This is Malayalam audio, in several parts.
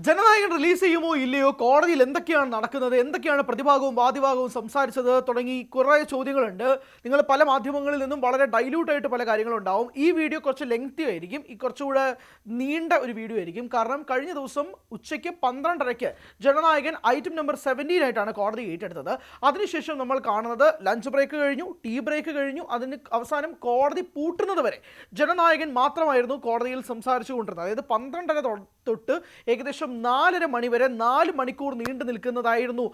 ജനനായകൻ റിലീസ് ചെയ്യുമോ ഇല്ലയോ, കോടതിയിൽ എന്തൊക്കെയാണ് നടക്കുന്നത്, എന്തൊക്കെയാണ് പ്രതിഭാഗവും വാദിഭാഗവും സംസാരിച്ചത് തുടങ്ങി കുറേ ചോദ്യങ്ങളുണ്ട്. നിങ്ങൾ പല മാധ്യമങ്ങളിൽ നിന്നും വളരെ ഡൈല്യൂട്ടായിട്ട് പല കാര്യങ്ങളുണ്ടാവും. ഈ വീഡിയോ കുറച്ച് ലെങ്തി ആയിരിക്കും, ഈ കുറച്ചുകൂടെ നീണ്ട ഒരു വീഡിയോ ആയിരിക്കും. കാരണം കഴിഞ്ഞ ദിവസം ഉച്ചയ്ക്ക് 12:30 ജനനായകൻ ഐറ്റം നമ്പർ 17 ആയിട്ടാണ് കോടതി ഏറ്റെടുത്തത്. അതിനുശേഷം നമ്മൾ കാണുന്നത് ലഞ്ച് ബ്രേക്ക് കഴിഞ്ഞു, ടീ ബ്രേക്ക് കഴിഞ്ഞു, അതിന് അവസാനം കോടതി പൂട്ടുന്നത് വരെ ജനനായകൻ മാത്രമായിരുന്നു കോടതിയിൽ സംസാരിച്ചു കൊണ്ടിരുന്നത്. അതായത് 12:30 തൊട്ട് ഏകദേശം 4:30 മണി വരെ 4 മണിക്കൂർ നീണ്ടു നിൽക്കുന്നതായിരുന്നു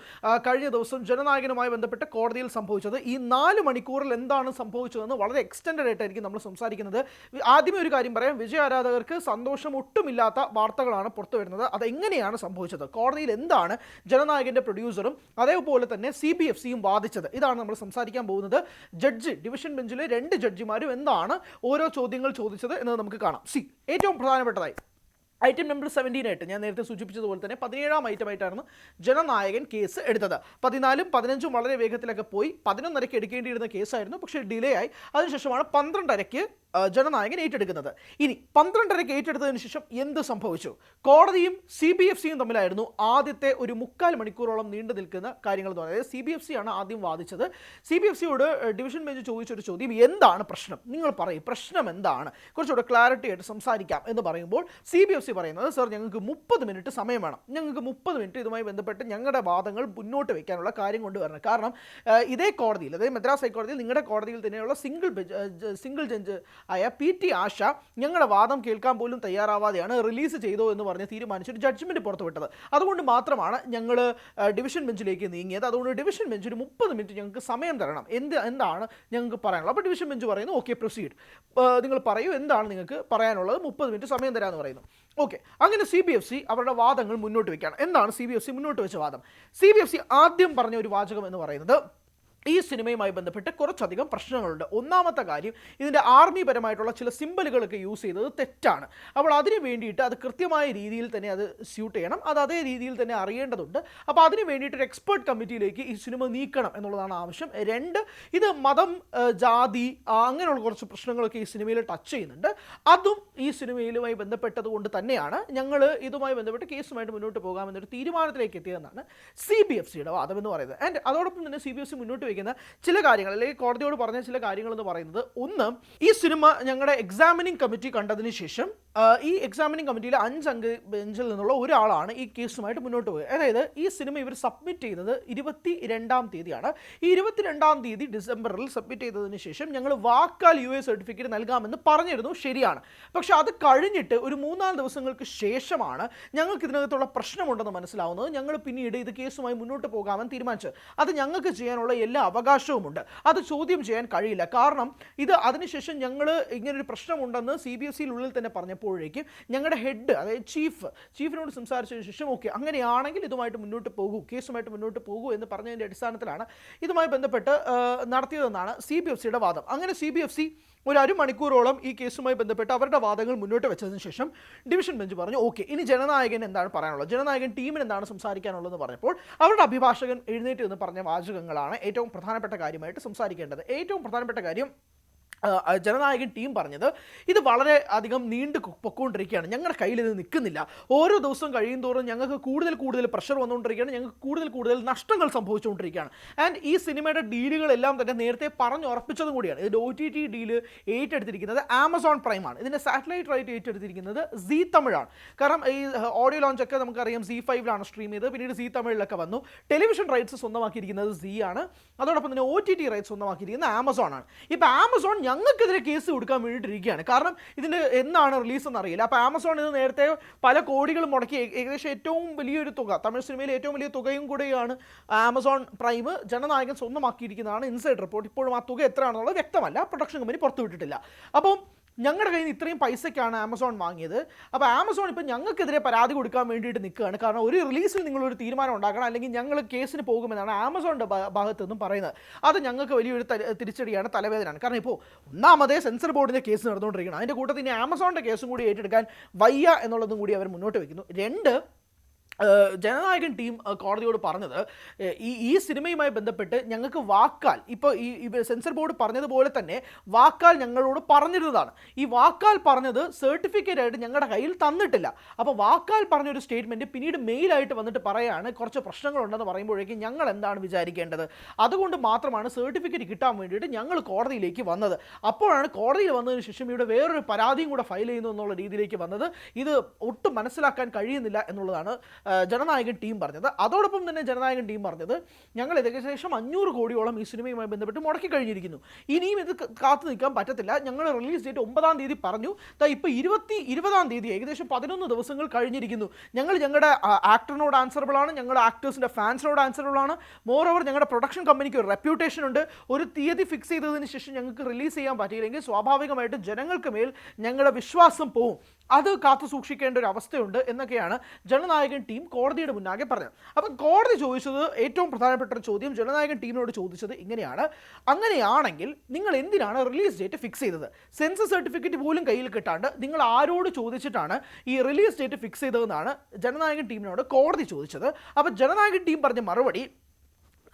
കഴിഞ്ഞ ദിവസം ജനനായകനുമായി ബന്ധപ്പെട്ട് കോടതിയിൽ സംഭവിച്ചത്. ഈ 4 മണിക്കൂറിൽ എന്താണ് സംഭവിച്ചതെന്ന് വളരെ എക്സ്റ്റെൻഡഡ് ആയിട്ടായിരിക്കും നമ്മൾ സംസാരിക്കുന്നത്. ആദ്യമേ ഒരു കാര്യം പറയാം, വിജയ ആരാധകർക്ക് സന്തോഷം ഒട്ടുമില്ലാത്ത വാർത്തകളാണ് പുറത്തു വരുന്നത്. അതെങ്ങനെയാണ് സംഭവിച്ചത്, കോടതിയിൽ എന്താണ് ജനനായകൻ്റെ പ്രൊഡ്യൂസറും അതേപോലെ തന്നെ CBFCയും വാദിച്ചത്, ഇതാണ് നമ്മൾ സംസാരിക്കാൻ പോകുന്നത്. ഡിവിഷൻ ബെഞ്ചിലെ 2 ജഡ്ജിമാരും എന്താണ് ഓരോ ചോദ്യങ്ങൾ ചോദിച്ചത് എന്നത് നമുക്ക് കാണാം. ഏറ്റവും പ്രധാനപ്പെട്ടതായി ഐറ്റം നമ്പർ 17 ആയിട്ട് ഞാൻ നേരത്തെ സൂചിപ്പിച്ചതുപോലെ തന്നെ 17ാം ഐറ്റമായിട്ടാണ് ജനനായകൻ കേസ് എടുത്തത്. 14ഉം 15ഉം വളരെ വേഗത്തിലൊക്കെ പോയി 11:30 എടുക്കേണ്ടിയിരുന്ന കേസായിരുന്നു, പക്ഷേ ഡിലേ ആയി. അതിനുശേഷമാണ് 12:30 ജനനായകൻ ഏറ്റെടുക്കുന്നത്. ഇനി 12:30 ഏറ്റെടുത്തതിന് ശേഷം എന്ത് സംഭവിച്ചു? കോടതിയും CBFCയും തമ്മിലായിരുന്നു ആദ്യത്തെ ഒരു 3/4 മണിക്കൂറോളം നീണ്ടു നിൽക്കുന്ന കാര്യങ്ങൾ എന്ന് പറയുന്നത്. CBFC ആണ് ആദ്യം വാദിച്ചത്. CBFCയോട് ഡിവിഷൻ ബെഞ്ച് ചോദിച്ചൊരു ചോദ്യം, എന്താണ് പ്രശ്നം, നിങ്ങൾ പറയും, പ്രശ്നം എന്താണ്, കുറച്ചുകൂടെ ക്ലാരിറ്റി ആയിട്ട് സംസാരിക്കാം എന്ന് പറയുമ്പോൾ CBFC പറയുന്നത്, സർ ഞങ്ങൾക്ക് 30 മിനിറ്റ് സമയം വേണം, ഞങ്ങൾക്ക് 30 മിനിറ്റ് ഇതുമായി ബന്ധപ്പെട്ട് ഞങ്ങളുടെ വാദങ്ങൾ മുന്നോട്ട് വയ്ക്കാനുള്ള കാര്യം കൊണ്ടുവരണം. കാരണം ഇതേ കോടതിയിൽ, അതായത് മദ്രാസ് ഹൈക്കോടതിയിൽ, നിങ്ങളുടെ കോടതിയിൽ തന്നെയുള്ള സിംഗിൾ ജഡ്ജ് ആയ PT ആശ ഞങ്ങളുടെ വാദം കേൾക്കാൻ പോലും തയ്യാറാവാതെയാണ് റിലീസ് ചെയ്തോ എന്ന് പറഞ്ഞ് തീരുമാനിച്ചൊരു ജഡ്ജ്മെൻറ്റ് പുറത്തുവിട്ടത്. അതുകൊണ്ട് മാത്രമാണ് ഞങ്ങൾ ഡിവിഷൻ ബെഞ്ചിലേക്ക് നീങ്ങിയത്. അതുകൊണ്ട് ഡിവിഷൻ ബെഞ്ചിന് 30 മിനിറ്റ് ഞങ്ങൾക്ക് സമയം തരണം, എന്താണ് ഞങ്ങൾക്ക് പറയാനുള്ളത്. അപ്പോൾ ഡിവിഷൻ ബെഞ്ച് പറയുന്നു, ഓക്കെ പ്രൊസീഡ്, നിങ്ങൾ പറയൂ, എന്താണ് നിങ്ങൾക്ക് പറയാനുള്ളത്, 30 മിനിറ്റ് സമയം തരാമെന്ന് പറയുന്നു. ഓക്കെ, അങ്ങനെ CBFC അവരുടെ വാദങ്ങൾ മുന്നോട്ട് വയ്ക്കുകയാണ്. എന്താണ് CBFC മുന്നോട്ട് വെച്ച വാദം? CBFC ആദ്യം പറഞ്ഞ ഒരു വാചകം എന്ന് പറയുന്നത്, ഈ സിനിമയുമായി ബന്ധപ്പെട്ട് കുറച്ചധികം പ്രശ്നങ്ങളുണ്ട്. ഒന്നാമത്തെ കാര്യം, ഇതിൻ്റെ ആർമി പരമായിട്ടുള്ള ചില സിമ്പലുകളൊക്കെ യൂസ് ചെയ്തത് തെറ്റാണ്. അപ്പോൾ അതിന് വേണ്ടിയിട്ട് അത് കൃത്യമായ രീതിയിൽ തന്നെ അത് സ്യൂട്ട് ചെയ്യണം, അത് അതേ രീതിയിൽ തന്നെ അറിയേണ്ടതുണ്ട്. അപ്പോൾ അതിന് വേണ്ടിയിട്ട് ഒരു എക്സ്പേർട്ട് കമ്മിറ്റിയിലേക്ക് ഈ സിനിമ നീക്കണം എന്നുള്ളതാണ് ആവശ്യം. 2, ഇത് മതം, ജാതി, അങ്ങനെയുള്ള കുറച്ച് പ്രശ്നങ്ങളൊക്കെ ഈ സിനിമയിൽ ടച്ച് ചെയ്യുന്നുണ്ട്. അതും ഈ സിനിമയിലുമായി ബന്ധപ്പെട്ടത് കൊണ്ട് തന്നെയാണ് ഞങ്ങൾ ഇതുമായി ബന്ധപ്പെട്ട് കേസുമായിട്ട് മുന്നോട്ട് പോകാമെന്നൊരു തീരുമാനത്തിലേക്ക് എത്തിയതെന്നാണ് CBFCയുടെ വാദം എന്ന് പറയുന്നത്. ആൻഡ് അതോടൊപ്പം തന്നെ CBFC മുന്നോട്ട് വയ്ക്കുന്ന ചില കാര്യങ്ങൾ, അല്ലെങ്കിൽ കോടതിയോട് പറഞ്ഞ ചില കാര്യങ്ങൾ എന്ന് പറയുന്നത്, ഒന്ന്, ഈ സിനിമ ഞങ്ങളുടെ എക്സാമിനിങ് കമ്മിറ്റി കണ്ടതിന് ശേഷം ഈ എക്സാമിനിങ് കമ്മിറ്റിയിൽ 5 അംഗ ബെഞ്ചിൽ നിന്നുള്ള ഒരാളാണ് ഈ കേസുമായിട്ട് മുന്നോട്ട് പോയത്. അതായത് ഈ സിനിമ ഇവർ സബ്മിറ്റ് ചെയ്യുന്നത് 22-ാം തീയതിയാണ്. ഈ 22-ാം തീയതി ഡിസംബറിൽ സബ്മിറ്റ് ചെയ്തതിന് ശേഷം ഞങ്ങൾ വാക്കാൽ UA സർട്ടിഫിക്കറ്റ് നൽകാമെന്ന് പറഞ്ഞിരുന്നു, ശരിയാണ്. പക്ഷെ അത് കഴിഞ്ഞിട്ട് ഒരു 3-4 ദിവസങ്ങൾക്ക് ശേഷമാണ് ഞങ്ങൾക്ക് ഇതിനകത്തുള്ള പ്രശ്നമുണ്ടെന്ന് മനസ്സിലാവുന്നത്. ഞങ്ങൾ പിന്നീട് ഇത് കേസുമായി മുന്നോട്ട് പോകാമെന്ന് തീരുമാനിച്ചു. അത് ഞങ്ങൾക്ക് ചെയ്യാനുള്ള എല്ലാ അവകാശവുമുണ്ട്, അത് ചോദ്യം ചെയ്യാൻ കഴിയില്ല. കാരണം ഇത് അതിനുശേഷം ഞങ്ങൾ ഇങ്ങനൊരു പ്രശ്നമുണ്ടെന്ന് CBFCയിലുള്ളിൽ തന്നെ പറഞ്ഞപ്പോഴേക്കും ഞങ്ങളുടെ ഹെഡ്, അതായത് ചീഫിനോട് സംസാരിച്ചതിന് ശേഷം ഓക്കെ അങ്ങനെയാണെങ്കിൽ ഇതുമായിട്ട് മുന്നോട്ട് പോകൂ, കേസുമായിട്ട് മുന്നോട്ട് പോകൂ എന്ന് പറഞ്ഞതിൻ്റെ അടിസ്ഥാനത്തിലാണ് ഇതുമായി ബന്ധപ്പെട്ട് നടത്തിയതെന്നാണ് CBFCയുടെ വാദം. അങ്ങനെ CBFC ഒരു 1 മണിക്കൂറോളം ഈ കേസുമായി ബന്ധപ്പെട്ട് അവരുടെ വാദങ്ങൾ മുന്നോട്ട് വെച്ചതിന് ശേഷം ഡിവിഷൻ ബെഞ്ച് പറഞ്ഞു, ഓക്കെ ഇനി ജനനായകൻ എന്താണ് പറയാനുള്ളത്, ജനനായകൻ ടീമിന് എന്താണ് സംസാരിക്കാനുള്ളതെന്ന് പറഞ്ഞപ്പോൾ അവരുടെ അഭിഭാഷകൻ എഴുന്നേറ്റ് എന്ന് പറഞ്ഞ വാചകങ്ങളാണ് ഏറ്റവും പ്രധാനപ്പെട്ട കാര്യമായിട്ട് സംസാരിക്കേണ്ടത്. ഏറ്റവും പ്രധാനപ്പെട്ട കാര്യം, ജനനായകൻ ടീം പറഞ്ഞത്, ഇത് വളരെ അധികം നീണ്ടു പൊക്കോണ്ടിരിക്കുകയാണ്, ഞങ്ങളുടെ കയ്യിൽ ഇത് നിൽക്കുന്നില്ല, ഓരോ ദിവസവും കഴിയും തോറും ഞങ്ങൾക്ക് കൂടുതൽ പ്രഷർ വന്നുകൊണ്ടിരിക്കുകയാണ്, ഞങ്ങൾക്ക് കൂടുതൽ നഷ്ടങ്ങൾ സംഭവിച്ചുകൊണ്ടിരിക്കുകയാണ്. ആൻഡ് ഈ സിനിമയുടെ ഡീലുകളെല്ലാം തന്നെ നേരത്തെ പറഞ്ഞുറപ്പിച്ചതും കൂടിയാണ്. ഇതിൻ്റെ OTT ഡീല് ഏറ്റെടുത്തിരിക്കുന്നത് ആമസോൺ പ്രൈമാണ്, ഇതിൻ്റെ സാറ്റലൈറ്റ് റൈറ്റ് ഏറ്റെടുത്തിരിക്കുന്നത് Zee തമിഴാണ്. കാരണം ഈ ഓഡിയോ ലോഞ്ചൊക്കെ നമുക്കറിയാം ZEE5ലാണ് സ്ട്രീം ചെയ്ത്, പിന്നീട് Zee തമിഴിലൊക്കെ വന്നു. ടെലിവിഷൻ റൈറ്റ്സ് സ്വന്തമാക്കിയിരിക്കുന്നത് Zee ആണ്, അതോടൊപ്പം തന്നെ OTT റൈറ്റ്സ് സ്വന്തമാക്കിയിരിക്കുന്നത് ആമസോൺ ആണ്. ഇപ്പോൾ ആമസോൺ ഞങ്ങൾക്കെതിരെ കേസ് കൊടുക്കാൻ വേണ്ടിയിട്ടിരിക്കുകയാണ്. കാരണം ഇതിൻ്റെ എന്നാണ് റിലീസ് എന്നറിയില്ല. അപ്പോൾ ആമസോൺ ഇത് നേരത്തെ പല കോടികളും മുടക്കി, ഏകദേശം ഏറ്റവും വലിയൊരു തുക, തമിഴ് സിനിമയിലെ ഏറ്റവും വലിയ തുകയും കൂടെയാണ് Amazon prime Jananayakan സ്വന്തമാക്കിയിരിക്കുന്നതാണ് inside report. ഇപ്പോഴും ആ തുക എത്രയാണെന്നുള്ളത് വ്യക്തമല്ല, പ്രൊഡക്ഷൻ കമ്പനി പുറത്തുവിട്ടിട്ടില്ല. അപ്പം ഞങ്ങളുടെ കയ്യിൽ നിന്ന് ഇത്രയും പൈസയ്ക്കാണ് ആമസോൺ വാങ്ങിയത്. അപ്പോൾ ആമസോൺ ഇപ്പോൾ ഞങ്ങൾക്കെതിരെ പരാതി കൊടുക്കാൻ വേണ്ടിയിട്ട് നിൽക്കുകയാണ്. കാരണം ഒരു റിലീസിൽ നിങ്ങളൊരു തീരുമാനം ഉണ്ടാക്കണം, അല്ലെങ്കിൽ ഞങ്ങൾ കേസിന് പോകുമെന്നാണ് ആമസോണിൻ്റെ ഭാഗത്തു നിന്നും പറയുന്നത്. അത് ഞങ്ങൾക്ക് വലിയൊരു തിരിച്ചടിയാണ്, തലവേദനയാണ്. കാരണം ഇപ്പോൾ ഒന്നാമതേ സെൻസർ ബോർഡിൻ്റെ കേസ് നടന്നുകൊണ്ടിരിക്കണം, അതിൻ്റെ കൂട്ടത്തിൽ ഇനി ആമസോണിൻ്റെ കേസും കൂടി ഏറ്റെടുക്കാൻ വയ്യ എന്നുള്ളതും കൂടി അവർ മുന്നോട്ട് വയ്ക്കുന്നു. 2, ജനനായകൻ ടീം കോടതിയോട് പറഞ്ഞത് ഈ സിനിമയുമായി ബന്ധപ്പെട്ട് ഞങ്ങൾക്ക് വാക്കാൽ ഇപ്പോൾ ഈ സെൻസർ ബോർഡ് പറഞ്ഞതുപോലെ തന്നെ വാക്കാൽ ഞങ്ങളോട് പറഞ്ഞിരുന്നതാണ്. ഈ വാക്കാൽ പറഞ്ഞത് സർട്ടിഫിക്കറ്റ് ആയിട്ട് ഞങ്ങളുടെ കയ്യിൽ തന്നിട്ടില്ല. അപ്പോൾ വാക്കാൽ പറഞ്ഞൊരു സ്റ്റേറ്റ്മെൻറ്റ് പിന്നീട് മെയിലായിട്ട് വന്നിട്ട് പറയുകയാണ് കുറച്ച് പ്രശ്നങ്ങളുണ്ടെന്ന് പറയുമ്പോഴേക്കും ഞങ്ങൾ എന്താണ് വിചാരിക്കേണ്ടത്, അതുകൊണ്ട് മാത്രമാണ് സർട്ടിഫിക്കറ്റ് കിട്ടാൻ വേണ്ടിയിട്ട് ഞങ്ങൾ കോടതിയിലേക്ക് വന്നത്. അപ്പോഴാണ് കോടതിയിൽ വന്നതിന് ശേഷം ഇവിടെ വേറൊരു പരാതിയും കൂടെ ഫയൽ ചെയ്യുന്നു എന്നുള്ള രീതിയിലേക്ക് വന്നത്. ഇത് ഒട്ടും മനസ്സിലാക്കാൻ കഴിയുന്നില്ല എന്നുള്ളതാണ് ജനനായകൻ ടീം പറഞ്ഞത്. അതോടൊപ്പം തന്നെ ജനനായകൻ ടീം പറഞ്ഞത് ഞങ്ങൾ ഏകദേശം 500 കോടിയോളം ഈ സിനിമയുമായി ബന്ധപ്പെട്ട് മുടക്കി കഴിഞ്ഞിരിക്കുന്നു. ഇനിയും ഇത് കാത്തു നിൽക്കാൻ പറ്റത്തില്ല. ഞങ്ങൾ റിലീസ് ഡേറ്റ് 9-ാം തീയതി പറഞ്ഞു. ഇപ്പോൾ 20-ാം തീയതി ഏകദേശം 11 ദിവസങ്ങൾ കഴിഞ്ഞിരിക്കുന്നു. ഞങ്ങൾ ഞങ്ങളുടെ ആക്ടറിനോട് ആൻസറബിൾ ആണ്, ഞങ്ങളുടെ ആക്ടേഴ്സിൻ്റെ ഫാൻസിനോട് ആൻസറബിൾ ആണ്. മോറോവർ ഞങ്ങളുടെ പ്രൊഡക്ഷൻ കമ്പനിക്ക് ഒരു റെപ്യൂട്ടേഷൻ ഉണ്ട്. ഒരു തീയതി ഫിക്സ് ചെയ്തതിന് ശേഷം ഞങ്ങൾക്ക് റിലീസ് ചെയ്യാൻ പറ്റിയില്ലെങ്കിൽ സ്വാഭാവികമായിട്ടും ജനങ്ങൾക്ക് മേൽ ഞങ്ങളുടെ വിശ്വാസം പോവും. അത് കാത്തു സൂക്ഷിക്കേണ്ട ഒരു അവസ്ഥയുണ്ട് എന്നൊക്കെയാണ് ജനനായകൻ ടീം കോടതിയുടെ മുന്നാകെ പറഞ്ഞത്. അപ്പം കോടതി ചോദിച്ചത് ഏറ്റവും പ്രധാനപ്പെട്ട ഒരു ചോദ്യം ജനനായകൻ ടീമിനോട് ചോദിച്ചത് ഇങ്ങനെയാണ്: അങ്ങനെയാണെങ്കിൽ നിങ്ങൾ എന്തിനാണ് റിലീസ് ഡേറ്റ് ഫിക്സ് ചെയ്തത്? സെൻസസ് സർട്ടിഫിക്കറ്റ് പോലും കയ്യിൽ കിട്ടാണ്ട് നിങ്ങൾ ആരോട് ചോദിച്ചിട്ടാണ് ഈ റിലീസ് ഡേറ്റ് ഫിക്സ് ചെയ്തതെന്നാണ് ജനനായകൻ ടീമിനോട് കോടതി ചോദിച്ചത്. അപ്പം ജനനായകൻ ടീം പറഞ്ഞ മറുപടി: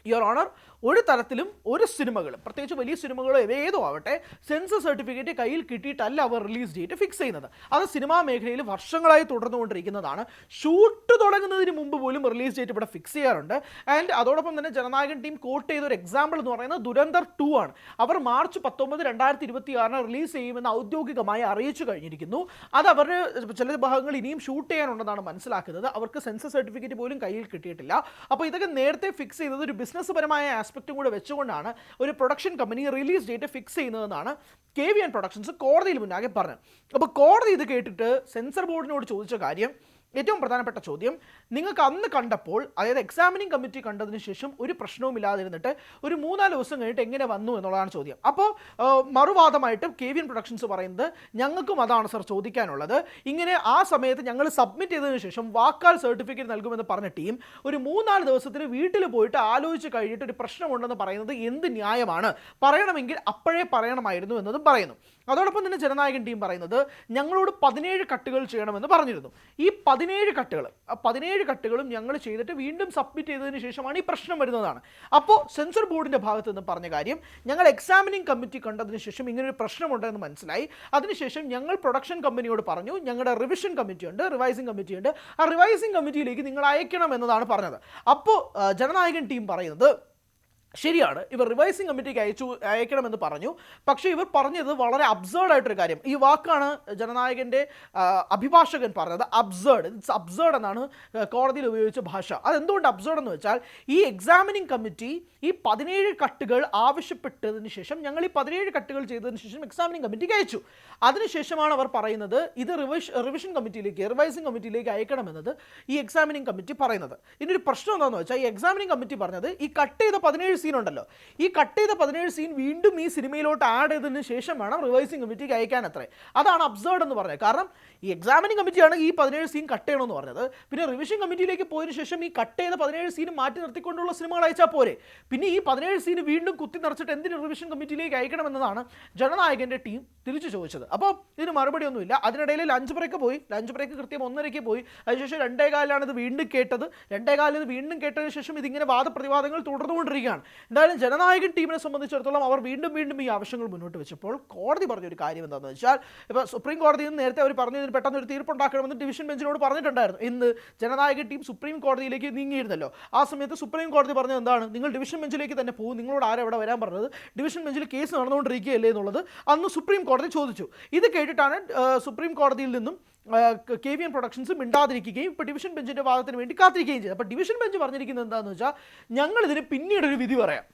യുവർ ഓണർ, ഒരു തരത്തിലും ഒരു സിനിമകളും പ്രത്യേകിച്ച് വലിയ സിനിമകളോ ഏതോ ആവട്ടെ സെൻസർ സർട്ടിഫിക്കറ്റ് കയ്യിൽ കിട്ടിയിട്ടല്ല അവർ റിലീസ് ഡേറ്റ് ഫിക്സ് ചെയ്യുന്നത്. അത് സിനിമാ മേഖലയിൽ വർഷങ്ങളായി തുടർന്നുകൊണ്ടിരിക്കുന്നതാണ്. ഷൂട്ട് തുടങ്ങുന്നതിന് മുമ്പ് പോലും റിലീസ് ഡേറ്റ് ഇവിടെ ഫിക്സ് ചെയ്യാറുണ്ട്. ആൻഡ് അതോടൊപ്പം തന്നെ ജനനായകൻ ടീം കോട്ട് ചെയ്ത ഒരു എക്സാമ്പിൾ എന്ന് പറയുന്നത് ദുരന്തർ 2 ആണ്. അവർ മാർച്ച് 19, 2026 റിലീസ് ചെയ്യുമെന്ന് ഔദ്യോഗികമായി അറിയിച്ചു കഴിഞ്ഞിരിക്കുന്നു. അത് അവർ ചില ഭാഗങ്ങൾ ഇനിയും ഷൂട്ട് ചെയ്യാനുണ്ടെന്നാണ് മനസ്സിലാക്കുന്നത്. അവർക്ക് സെൻസർ സർട്ടിഫിക്കറ്റ് പോലും കയ്യിൽ കിട്ടിയിട്ടില്ല. അപ്പോൾ ഇതൊക്കെ നേരത്തെ ഫിക്സ് ചെയ്തത് ഒരു ബിസിനസ് പരമായ ആസ്പെക്റ്റും കൂടെ വെച്ചുകൊണ്ടാണ് ഒരു production company release date fix ചെയ്യുന്നതെന്നാണ് KVN പ്രൊഡക്ഷൻസ് കോടതിയിൽ മുന്നാകെ പറഞ്ഞത്. അപ്പോൾ കോടതി ഇത് കേട്ടിട്ട് സെൻസർ ബോർഡിനോട് ചോദിച്ച കാര്യം, ഏറ്റവും പ്രധാനപ്പെട്ട ചോദ്യം, നിങ്ങൾക്ക് അന്ന് കണ്ടപ്പോൾ, അതായത് എക്സാമിനിങ് കമ്മിറ്റി കണ്ടതിന് ശേഷം ഒരു പ്രശ്നവും ഇല്ലാതിരുന്നിട്ട് ഒരു 3-4 ദിവസം കഴിഞ്ഞിട്ട് എങ്ങനെ വന്നു എന്നുള്ളതാണ് ചോദ്യം. അപ്പോൾ മറുവാദമായിട്ട് KVN പ്രൊഡക്ഷൻസ് പറയുന്നത് ഞങ്ങൾക്കും അതാണ് സർ ചോദിക്കാനുള്ളത്. ഇങ്ങനെ ആ സമയത്ത് ഞങ്ങൾ സബ്മിറ്റ് ചെയ്തതിന് ശേഷം വാക്കാൽ സർട്ടിഫിക്കറ്റ് നൽകുമെന്ന് പറഞ്ഞ ടീം ഒരു 3-4 ദിവസത്തിന് വീട്ടിൽ പോയിട്ട് ആലോചിച്ച് കഴിഞ്ഞിട്ട് ഒരു പ്രശ്നമുണ്ടെന്ന് പറയുന്നത് എന്ത് ന്യായമാണ്? പറയണമെങ്കിൽ അപ്പോഴേ പറയണമായിരുന്നു എന്നതും പറയുന്നു. അതോടൊപ്പം തന്നെ ജനനായകൻ ടീം പറയുന്നത് ഞങ്ങളോട് 17 കട്ടുകൾ ചെയ്യണമെന്ന് പറഞ്ഞിരുന്നു. ഈ 17 കട്ടുകളും ഞങ്ങൾ ചെയ്തിട്ട് വീണ്ടും സബ്മിറ്റ് ചെയ്തതിന് ശേഷമാണ് ഈ പ്രശ്നം വരുന്നതാണ്. അപ്പോൾ സെൻസർ ബോർഡിൻ്റെ ഭാഗത്ത് നിന്ന് പറഞ്ഞ കാര്യം, ഞങ്ങൾ എക്സാമിനിങ് കമ്മിറ്റി കണ്ടതിന് ശേഷം ഇങ്ങനൊരു പ്രശ്നമുണ്ടെന്ന് മനസ്സിലായി. അതിനുശേഷം ഞങ്ങൾ പ്രൊഡക്ഷൻ കമ്പനിയോട് പറഞ്ഞു ഞങ്ങളുടെ റിവിഷൻ കമ്മിറ്റി ഉണ്ട്, റിവൈസിംഗ് കമ്മിറ്റി ഉണ്ട്, ആ റിവൈസിംഗ് കമ്മിറ്റിയിലേക്ക് നിങ്ങൾ അയക്കണം എന്നതാണ് പറഞ്ഞത്. അപ്പോൾ ജനനായകൻ ടീം പറയുന്നത് ശരിയാണ്, ഇവർ റിവൈസിംഗ് കമ്മിറ്റിക്ക് അയക്കണമെന്ന് പറഞ്ഞു. പക്ഷേ ഇവർ പറഞ്ഞത് വളരെ അബ്സേർഡായിട്ടൊരു കാര്യം. ഈ വാക്കാണ് ജനനായകൻ്റെ അഭിഭാഷകൻ പറഞ്ഞത്, അബ്സേർഡ്. ഇറ്റ്സ് അബ്സേർഡ് എന്നാണ് കോടതിയിൽ ഉപയോഗിച്ച ഭാഷ. അതെന്തുകൊണ്ട് അബ്സേർഡ് എന്ന് വെച്ചാൽ ഈ എക്സാമിനിങ് കമ്മിറ്റി ഈ 17 കട്ടുകൾ ആവശ്യപ്പെട്ടതിന് ശേഷം ഞങ്ങൾ ഈ 17 കട്ടുകൾ ചെയ്തതിന് ശേഷം എക്സാമിനിങ് കമ്മിറ്റിക്ക് അയച്ചു. അതിനുശേഷമാണ് അവർ പറയുന്നത് ഇത് റിവിഷൻ കമ്മിറ്റിയിലേക്ക്, റിവൈസിംഗ് കമ്മിറ്റിയിലേക്ക് അയക്കണമെന്നത് ഈ എക്സാമിനിങ് കമ്മിറ്റി പറയുന്നത്. ഇതിനൊരു പ്രശ്നം എന്താണെന്ന് വെച്ചാൽ ഈ എക്സാമിനിങ് കമ്മിറ്റി പറഞ്ഞത് ഈ കട്ട് ചെയ്ത 17 സീൻ ഉണ്ടല്ലോ, ഈ കട്ട് ചെയ്ത 17 സീൻ വീണ്ടും ഈ സിനിമയിലോട്ട് ആഡ് ചെയ്തതിന് ശേഷം വേണം റിവൈസിംഗ് കമ്മിറ്റിക്ക് അയക്കാൻ അത്രേ. അതാണ് അബ്സേർഡ് എന്ന് പറഞ്ഞത്. കാരണം ഈ എക്സാമിനിങ് കമ്മിറ്റിയാണ് ഈ 17 സീൻ കട്ട് ചെയ്യണമെന്ന് പറഞ്ഞത്. പിന്നെ റിവിഷൻ കമ്മിറ്റിയിലേക്ക് പോയതിനു ശേഷം ഈ കട്ട് ചെയ്ത 17 സീൻ മാറ്റി നിർത്തിക്കൊണ്ടുള്ള സിനിമകൾ അയച്ചാൽ പോരെ. പിന്നെ ഈ 17 സീൻ വീണ്ടും കുത്തി നിറച്ചിട്ട് എന്തിന് റിവിഷൻ കമ്മിറ്റിയിലേക്ക് അയക്കണമെന്നതാണ് ജനനായകൻ്റെ ടീം തിരിച്ചു ചോദിച്ചത്. അപ്പോൾ ഇതിന് മറുപടി ഒന്നുമില്ല. അതിനിടയിൽ ലഞ്ച് ബ്രേക്ക് പോയി. ലഞ്ച് ബ്രേക്ക് കൃത്യം 1:30 പോയി. അതിനുശേഷം 2:15 ഇത് വീണ്ടും കേട്ടത്. 2:15 ഇത് വീണ്ടും കേട്ടതിന് ശേഷം ഇതിങ്ങനെ വാദപ്രതിവാദങ്ങൾ തുടർന്നുകൊണ്ടിരിക്കുകയാണ്. എന്തായാലും ജനനായകൻ ടീമിനെ സംബന്ധിച്ചിടത്തോളം അവർ വീണ്ടും ഈ ആവശ്യങ്ങൾ മുന്നോട്ട് വെച്ചപ്പോൾ കോടതി പറഞ്ഞൊരു കാര്യം എന്താണെന്ന് വെച്ചാൽ, ഇപ്പോൾ സുപ്രീം കോടതിയിൽ നിന്ന് നേരത്തെ അവർ പറഞ്ഞു ഇതിന് പെട്ടെന്ന് ഒരു തീർപ്പുണ്ടാക്കണമെന്ന് ഡിവിഷൻ ബെഞ്ചിനോട് പറഞ്ഞിട്ടുണ്ടായിരുന്നു. ഇന്ന് ജനനായകൻ ടീം സുപ്രീം കോടതിയിലേക്ക് നീങ്ങിയിരുന്നല്ലോ. ആ സമയത്ത് സുപ്രീം കോടതി പറഞ്ഞത് എന്താണ്, നിങ്ങൾ ഡിവിഷൻ ബെഞ്ചിലേക്ക് തന്നെ പോകും, നിങ്ങളോട് ആരും ഇവിടെ വരാൻ പറഞ്ഞത്, ഡിവിഷൻ ബെഞ്ചിൽ കേസ് നടന്നുകൊണ്ടിരിക്കുകയല്ലേ എന്നുള്ളത് അന്ന് സുപ്രീം കോടതി ചോദിച്ചു. ഇത് കേട്ടിട്ടാണ് സുപ്രീം കോടതിയിൽ നിന്നും KVN പ്രൊഡക്ഷൻസ് മിണ്ടാതിരിക്കുകയും ഇപ്പോൾ ഡിവിഷൻ ബെഞ്ചിൻ്റെ വാദത്തിന് വേണ്ടി കാത്തിരിക്കുകയും ചെയ്തു. അപ്പോൾ ഡിവിഷൻ ബെഞ്ച് പറഞ്ഞിരിക്കുന്നത് എന്താണെന്ന് വെച്ചാൽ, ഞങ്ങളിതിന് പിന്നീടൊരു വിധി പറയാം.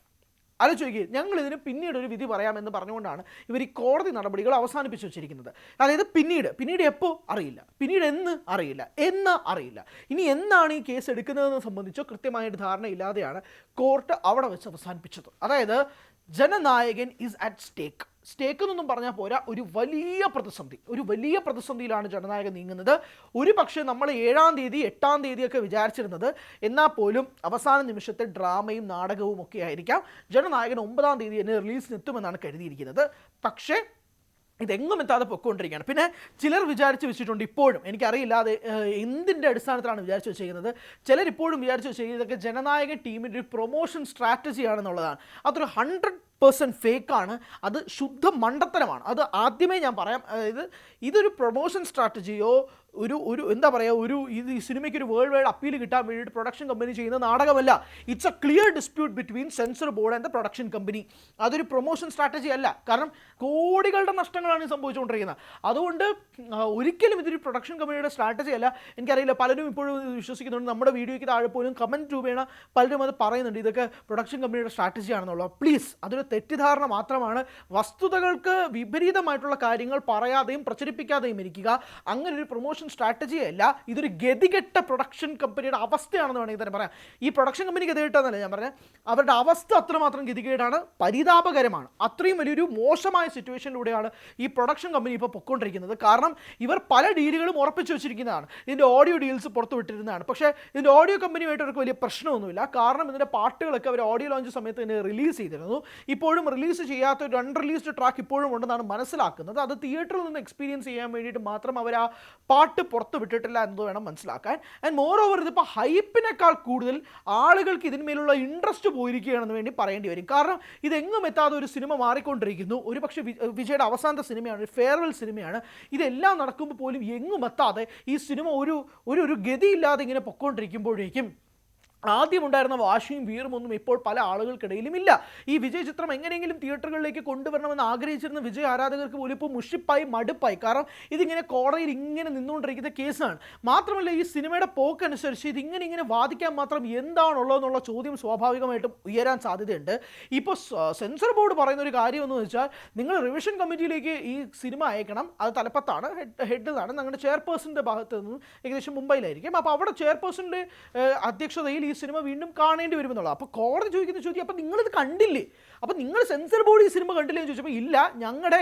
ആലോചിക്കുക, ഞങ്ങളിതിന് പിന്നീടൊരു വിധി പറയാമെന്ന് പറഞ്ഞുകൊണ്ടാണ് ഇവർ ഈ കോടതി നടപടികൾ അവസാനിപ്പിച്ച് വെച്ചിരിക്കുന്നത്. അതായത് പിന്നീട് എപ്പോൾ അറിയില്ല, പിന്നീട് എന്ന് അറിയില്ല. ഇനി എന്നാണ് ഈ കേസ് എടുക്കുന്നതെന്ന് സംബന്ധിച്ചോ കൃത്യമായിട്ട് ധാരണയില്ലാതെയാണ് കോർട്ട് അവിടെ വെച്ച് അവസാനിപ്പിച്ചത്. അതായത് ജനനായകൻ ഈസ് അറ്റ് സ്റ്റേക്ക് എന്നൊന്നും പറഞ്ഞാൽ പോരാ, ഒരു വലിയ പ്രതിസന്ധിയിലാണ് ജനനായകൻ നീങ്ങുന്നത്. ഒരു പക്ഷേ നമ്മൾ 7-ാം തീയതി 8-ാം തീയതിയൊക്കെ വിചാരിച്ചിരുന്നത്, എന്നാൽ പോലും അവസാന നിമിഷത്തെ ഡ്രാമയും നാടകവും ഒക്കെ ആയിരിക്കാം ജനനായകൻ 9-ാം തീയതി തന്നെ റിലീസിനെത്തുമെന്നാണ് കരുതിയിരിക്കുന്നത്. പക്ഷേ ഇതെങ്ങും എത്താതെ പൊയ്ക്കൊണ്ടിരിക്കുകയാണ്. പിന്നെ ചിലർ വിചാരിച്ച് വെച്ചിട്ടുണ്ട് ഇപ്പോഴും, എനിക്കറിയില്ല അത് എന്തിൻ്റെ അടിസ്ഥാനത്തിലാണ് വിചാരിച്ച് വെച്ചിരിക്കുന്നത്, ചിലരിപ്പോഴും വിചാരിച്ച് വെച്ചിരിക്കുന്നത് ഇതൊക്കെ ജനനായക ടീമിൻ്റെ ഒരു പ്രൊമോഷൻ സ്ട്രാറ്റജിയാണെന്നുള്ളതാണ്. അതൊരു 100% ഫേക്കാണ്, അത് ശുദ്ധ മണ്ടത്തരമാണ്. അത് ആദ്യമേ ഞാൻ പറയാം. അതായത് ഇതൊരു പ്രൊമോഷൻ സ്ട്രാറ്റജിയോ ഒരു എന്താ പറയുക, ഈ സിനിമയ്ക്ക് ഒരു വേൾഡ് വൈഡ് അപ്പീൽ കിട്ടാൻ വേണ്ടിയിട്ട് പ്രൊഡക്ഷൻ കമ്പനി ചെയ്യുന്ന നാടകമല്ല. It's a clear dispute between censor board and the production company. അതൊരു പ്രൊമോഷൻ സ്ട്രാറ്റജി അല്ല. കാരണം കോടികളുടെ നഷ്ടങ്ങളാണ് സംഭവിച്ചുകൊണ്ടിരിക്കുന്നത്. അതുകൊണ്ട് ഒരിക്കലും ഇതൊരു പ്രൊഡക്ഷൻ കമ്പനിയുടെ സ്ട്രാറ്റജി അല്ല. എനിക്കറിയില്ല, പലരും ഇപ്പോഴും വിശ്വസിക്കുന്നുണ്ട്. നമ്മുടെ വീഡിയോയ്ക്ക് താഴെ പോലും കമൻറ്റ് രൂപേണ പലരും അത് പറയുന്നുണ്ട്, ഇതൊക്കെ പ്രൊഡക്ഷൻ കമ്പനിയുടെ സ്ട്രാറ്റജി ആണെന്നുള്ളത്. പ്ലീസ്, അതൊരു തെറ്റിദ്ധാരണ മാത്രമാണ്. വസ്തുതകൾക്ക് വിപരീതമായിട്ടുള്ള കാര്യങ്ങൾ പറയാതെയും പ്രചരിപ്പിക്കാതെയും ഇരിക്കുക. അങ്ങനെ ഒരു പ്രൊമോഷൻ സ്ട്രാറ്റജിയല്ല, ഇതൊരു ഗതികെട്ട പ്രൊഡക്ഷൻ കമ്പനിയുടെ അവസ്ഥയാണെന്ന് വേണമെങ്കിൽ തന്നെ പറയാം. ഈ പ്രൊഡക്ഷൻ കമ്പനി ഗതികെട്ടെന്നല്ല ഞാൻ പറഞ്ഞത്, അവരുടെ അവസ്ഥ അത്രമാത്രം ഗതികേടാണ്, പരിതാപകരമാണ്. അത്രയും വലിയൊരു മോശമായ സിറ്റുവേഷനിലൂടെയാണ് ഈ പ്രൊഡക്ഷൻ കമ്പനി ഇപ്പോൾ പൊയ്ക്കൊണ്ടിരിക്കുന്നത്. കാരണം ഇവർ പല ഡീലുകളും ഉറപ്പിച്ചു വെച്ചിരിക്കുന്നതാണ്. ഇതിൻ്റെ ഓഡിയോ ഡീൽസ് പുറത്തു വിട്ടിരുന്നതാണ്. പക്ഷേ ഇതിൻ്റെ ഓഡിയോ കമ്പനിയുമായിട്ട് അവർക്ക് വലിയ പ്രശ്നമൊന്നുമില്ല. കാരണം ഇതിൻ്റെ പാട്ടുകളൊക്കെ അവർ ഓഡിയോ ലോഞ്ച് സമയത്ത് തന്നെ റിലീസ് ചെയ്തിരുന്നു. ഇപ്പോഴും റിലീസ് ചെയ്യാത്ത ഒരു അൺറിലീസ്ഡ് ട്രാക്ക് ഇപ്പോഴും ഉണ്ടെന്നാണ് മനസ്സിലാക്കുന്നത്. അത് തിയേറ്ററിൽ നിന്ന് എക്സ്പീരിയൻസ് ചെയ്യാൻ വേണ്ടിയിട്ട് മാത്രം അവർ ആ പാട്ട് പുറത്ത് വിട്ടിട്ടില്ല എന്ന് വേണം മനസ്സിലാക്കാൻ. ആൻഡ് മോർ ഓവർ, ഇതിപ്പോൾ ഹൈപ്പിനേക്കാൾ കൂടുതൽ ആളുകൾക്ക് ഇതിന്മേലുള്ള ഇൻട്രസ്റ്റ് പോയിരിക്കുകയാണെന്ന് വേണ്ടി പറയേണ്ടി വരും. കാരണം ഇതെങ്ങും എത്താതെ ഒരു സിനിമ മാറിക്കൊണ്ടിരിക്കുന്നു. ഒരു പക്ഷേ വിജയുടെ അവസാനത്തെ സിനിമയാണ്, ഒരു ഫെയർവെൽ സിനിമയാണ്. ഇതെല്ലാം നടക്കുമ്പോൾ പോലും എങ്ങും എത്താതെ ഈ സിനിമ ഒരു ഗതിയില്ലാതെ ഇങ്ങനെ പൊയ്ക്കൊണ്ടിരിക്കുമ്പോഴേക്കും ആദ്യമുണ്ടായിരുന്ന വാശിയും വീറുമൊന്നും ഇപ്പോൾ പല ആളുകൾക്കിടയിലും ഇല്ല. ഈ വിജയ് ചിത്രം എങ്ങനെയെങ്കിലും തിയേറ്ററുകളിലേക്ക് കൊണ്ടുവരണമെന്ന് ആഗ്രഹിച്ചിരുന്ന വിജയ് ആരാധകർക്ക് പോലും ഇപ്പോൾ മുഷിപ്പായി, മടുപ്പായി. കാരണം ഇതിങ്ങനെ കോടതിയിൽ ഇങ്ങനെ നിന്നുകൊണ്ടിരിക്കുന്ന കേസാണ്. മാത്രമല്ല, ഈ സിനിമയുടെ പോക്കനുസരിച്ച് ഇതിങ്ങനെ വാദിക്കാൻ മാത്രം എന്താണുള്ളതെന്നുള്ള ചോദ്യം സ്വാഭാവികമായിട്ടും ഉയരാൻ സാധ്യതയുണ്ട്. ഇപ്പോൾ സെൻസർ ബോർഡ് പറയുന്ന ഒരു കാര്യം എന്ന് വെച്ചാൽ, നിങ്ങൾ റിവിഷൻ കമ്മിറ്റിയിലേക്ക് ഈ സിനിമ അയക്കണം. അത് തലപ്പത്താണ്, ഹെഡാണ്, ഞങ്ങളുടെ ചെയർപേഴ്സൻ്റെ ഭാഗത്ത് നിന്ന് ഏകദേശം മുംബൈയിലായിരിക്കും. അപ്പോൾ അവിടെ ചെയർപേഴ്സൻ്റെ അധ്യക്ഷതയിൽ ഈ സിനിമ വീണ്ടും കാണേണ്ടി വരുമെന്നുള്ളത്. അപ്പോൾ കോടതി ചോദിക്കുന്ന ചോദ്യം, അപ്പോൾ നിങ്ങളിത് കണ്ടില്ലേ, അപ്പോൾ നിങ്ങൾ സെൻസർ ബോർഡ് ഈ സിനിമ കണ്ടില്ലേ എന്ന് ചോദിച്ചപ്പോൾ ഇല്ല, ഞങ്ങളുടെ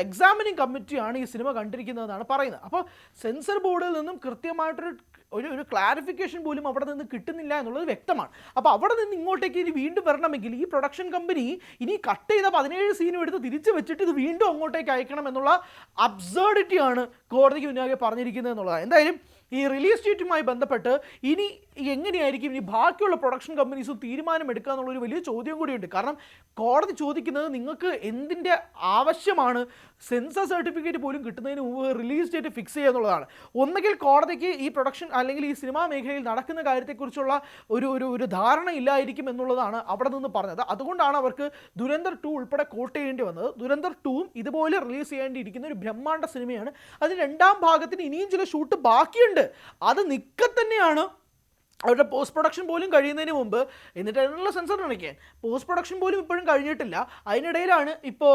എക്സാമിനിങ് കമ്മിറ്റിയാണ് ഈ സിനിമ കണ്ടിരിക്കുന്നതെന്നാണ് പറയുന്നത്. അപ്പോൾ സെൻസർ ബോർഡിൽ നിന്നും കൃത്യമായിട്ടൊരു ഒരു ക്ലാരിഫിക്കേഷൻ പോലും അവിടെ നിന്ന് കിട്ടുന്നില്ല എന്നുള്ളത് വ്യക്തമാണ്. അപ്പോൾ അവിടെ നിന്ന് ഇങ്ങോട്ടേക്ക് ഇനി വീണ്ടും വരണമെങ്കിൽ ഈ പ്രൊഡക്ഷൻ കമ്പനി ഇനി കട്ട് ചെയ്ത 17 സീനും എടുത്ത് തിരിച്ച് വെച്ചിട്ട് ഇത് വീണ്ടും അങ്ങോട്ടേക്ക് അയക്കണം എന്നുള്ള അബ്സേർഡിറ്റിയാണ് കോടതിക്ക് മുന്നാകെ പറഞ്ഞിരിക്കുന്നത് എന്നുള്ളതാണ്. എന്തായാലും ഈ റിലീസ് ഡേറ്റുമായി ബന്ധപ്പെട്ട് ഇനി എങ്ങനെയായിരിക്കും ഇനി ബാക്കിയുള്ള പ്രൊഡക്ഷൻ കമ്പനീസും തീരുമാനമെടുക്കുക എന്നുള്ളൊരു വലിയ ചോദ്യം കൂടിയുണ്ട്. കാരണം കോടതി ചോദിക്കുന്നത്, നിങ്ങൾക്ക് എന്തിൻ്റെ ആവശ്യമാണ് സെൻസർ സർട്ടിഫിക്കറ്റ് പോലും കിട്ടുന്നതിന് മുമ്പ് റിലീസ് ഡേറ്റ് ഫിക്സ് ചെയ്യുക എന്നുള്ളതാണ്. ഒന്നുകിൽ കോടതിക്ക് ഈ പ്രൊഡക്ഷൻ അല്ലെങ്കിൽ ഈ സിനിമാ മേഖലയിൽ നടക്കുന്ന കാര്യത്തെക്കുറിച്ചുള്ള ഒരു ധാരണ ഇല്ലായിരിക്കും എന്നുള്ളതാണ് അവിടെ നിന്ന് പറഞ്ഞത്. അതുകൊണ്ടാണ് അവർക്ക് ദുരന്തർ 2 ഉൾപ്പെടെ കോട്ട് ചെയ്യേണ്ടി വന്നത്. ദുരന്തർ 2ഉം ഇതുപോലെ റിലീസ് ചെയ്യേണ്ടിയിരിക്കുന്ന ഒരു ബ്രഹ്മാണ്ഡ സിനിമയാണ്. അതിന് 2ാം ഭാഗത്തിന് ഇനിയും ചില ഷൂട്ട് ബാക്കിയുണ്ട്. അത് നിൽക്കത്തന്നെയാണ്. അവരുടെ പോസ്റ്റ് പ്രൊഡക്ഷൻ പോലും കഴിയുന്നതിന് മുമ്പ്, എന്നിട്ട് അതിനുള്ള സെൻസർ കാണിക്കാൻ പോസ്റ്റ് പ്രൊഡക്ഷൻ പോലും ഇപ്പോഴും കഴിഞ്ഞിട്ടില്ല. അതിനിടയിലാണ് ഇപ്പോൾ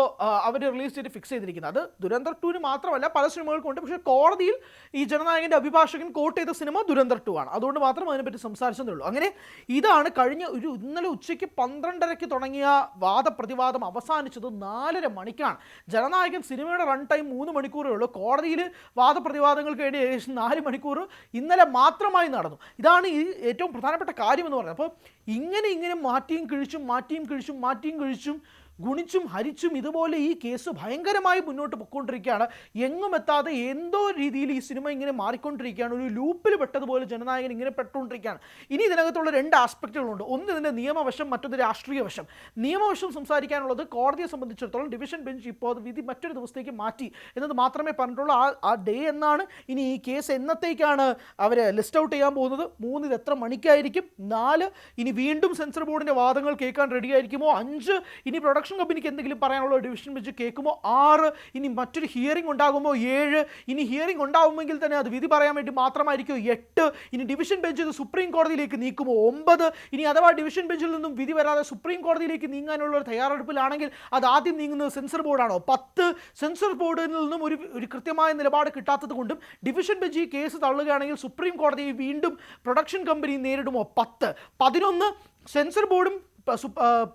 അവർ റിലീസ് ഡേറ്റ് ഫിക്സ് ചെയ്തിരിക്കുന്നത്. അത് ദുരന്തർ 2 മാത്രമല്ല, പല സിനിമകൾക്കുണ്ട്. പക്ഷേ കോടതിയിൽ ഈ ജനനായകൻ്റെ അഭിഭാഷകൻ കോട്ട് ചെയ്ത സിനിമ ദുരന്തർ 2 ആണ്. അതുകൊണ്ട് മാത്രം അതിനെപ്പറ്റി സംസാരിച്ചതേ ഉള്ളൂ. അങ്ങനെ ഇതാണ് കഴിഞ്ഞ ഇന്നലെ ഉച്ചയ്ക്ക് 12:30 തുടങ്ങിയ വാദപ്രതിവാദം അവസാനിച്ചത് 4:30 മണിക്കാണ്. ജനനായകൻ സിനിമയുടെ റൺ ടൈം 3 മണിക്കൂറേ ഉള്ളൂ. കോടതിയിൽ വാദപ്രതിവാദങ്ങൾക്ക് വേണ്ടി ഏകദേശം 4 മണിക്കൂർ ഇന്നലെ മാത്രമായി നടന്നു. ഇതാണ് ഈ ഏറ്റവും പ്രധാനപ്പെട്ട കാര്യമെന്ന് പറയുന്നത്. അപ്പോൾ ഇങ്ങനെ മാറ്റിയും കിഴിച്ചും ഗുണിച്ചും ഹരിച്ചും ഇതുപോലെ ഈ കേസ് ഭയങ്കരമായി മുന്നോട്ട് പൊയ്ക്കൊണ്ടിരിക്കുകയാണ്. എങ്ങും എത്താതെ എന്തോ രീതിയിൽ ഈ സിനിമ ഇങ്ങനെ മാറിക്കൊണ്ടിരിക്കുകയാണ്. ഒരു ലൂപ്പിൽ പെട്ടതുപോലെ ജനനായകൻ ഇങ്ങനെ പെട്ടുകൊണ്ടിരിക്കുകയാണ്. ഇനി ഇതിനകത്തുള്ള 2 ആസ്പെക്റ്റുകളുണ്ട്. ഒന്ന് ഇതിൻ്റെ നിയമവശം, മറ്റൊന്ന് രാഷ്ട്രീയ വശം. നിയമവശം സംസാരിക്കാനുള്ളത്, കോടതിയെ സംബന്ധിച്ചിടത്തോളം ഡിവിഷൻ ബെഞ്ച് ഇപ്പോൾ അത് വിധി മറ്റൊരു ദിവസത്തേക്ക് മാറ്റി എന്നത് മാത്രമേ പറഞ്ഞിട്ടുള്ളൂ. ആ ഡേ എന്നാണ്, ഇനി ഈ കേസ് എന്നത്തേക്കാണ് അവർ ലിസ്റ്റ് ഔട്ട് ചെയ്യാൻ പോകുന്നത്, 3 ഇത് എത്ര മണിക്കായിരിക്കും, 4 ഇനി വീണ്ടും സെൻസർ ബോർഡിൻ്റെ വാദങ്ങൾ കേൾക്കാൻ റെഡി ആയിരിക്കുമോ, 5 ഇനി പ്രൊഡക്ഷൻ കമ്പനിക്ക് എന്തെങ്കിലും പറയാനുള്ള ഡിവിഷൻ ബെഞ്ച് കേൾക്കുമോ, 6 ഇനി മറ്റൊരു ഹിയറിംഗ് ഉണ്ടാകുമോ, 7 ഇനി ഹിയറിംഗ് ഉണ്ടാകുമെങ്കിൽ തന്നെ അത് വിധി പറയാൻ വേണ്ടി മാത്രമായിരിക്കും, 8 ഇനി ഡിവിഷൻ ബെഞ്ച് ഇത് സുപ്രീം കോടതിയിലേക്ക് നീക്കുമോ, 9 ഇനി അഥവാ ഡിവിഷൻ ബെഞ്ചിൽ നിന്നും വിധി വരാതെ സുപ്രീം കോടതിയിലേക്ക് നീങ്ങാനുള്ള ഒരു തയ്യാറെടുപ്പിലാണെങ്കിൽ അത് ആദ്യം നീങ്ങുന്നത് സെൻസർ ബോർഡാണോ, 10 സെൻസർ ബോർഡിൽ നിന്നും ഒരു കൃത്യമായ നിലപാട് കിട്ടാത്തത് കൊണ്ടും ഡിവിഷൻ ബെഞ്ച് ഈ കേസ് തള്ളുകയാണെങ്കിൽ സുപ്രീം കോടതിയെ വീണ്ടും പ്രൊഡക്ഷൻ കമ്പനി നേരിടുമോ, 10 11 സെൻസർ ബോർഡും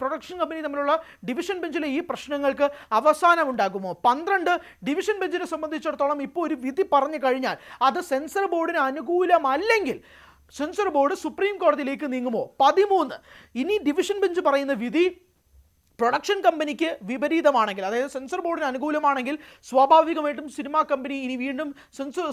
പ്രൊഡക്ഷൻ കമ്പനി തമ്മിലുള്ള ഡിവിഷൻ ബെഞ്ചിലെ ഈ പ്രശ്നങ്ങൾക്ക് അവസാനമുണ്ടാകുമോ, 12 ഡിവിഷൻ ബെഞ്ചിനെ സംബന്ധിച്ചിടത്തോളം ഇപ്പോൾ ഒരു വിധി പറഞ്ഞു കഴിഞ്ഞാൽ അത് സെൻസർ ബോർഡിന് അനുകൂലമല്ലെങ്കിൽ സെൻസർ ബോർഡ് സുപ്രീം കോടതിയിലേക്ക് നീങ്ങുമോ, 13 ഇനി ഡിവിഷൻ ബെഞ്ച് പറയുന്ന വിധി പ്രൊഡക്ഷൻ കമ്പനിക്ക് വിപരീതമാണെങ്കിൽ, അതായത് സെൻസർ ബോർഡിന് അനുകൂലമാണെങ്കിൽ സ്വാഭാവികമായിട്ടും സിനിമാ കമ്പനി ഇനി വീണ്ടും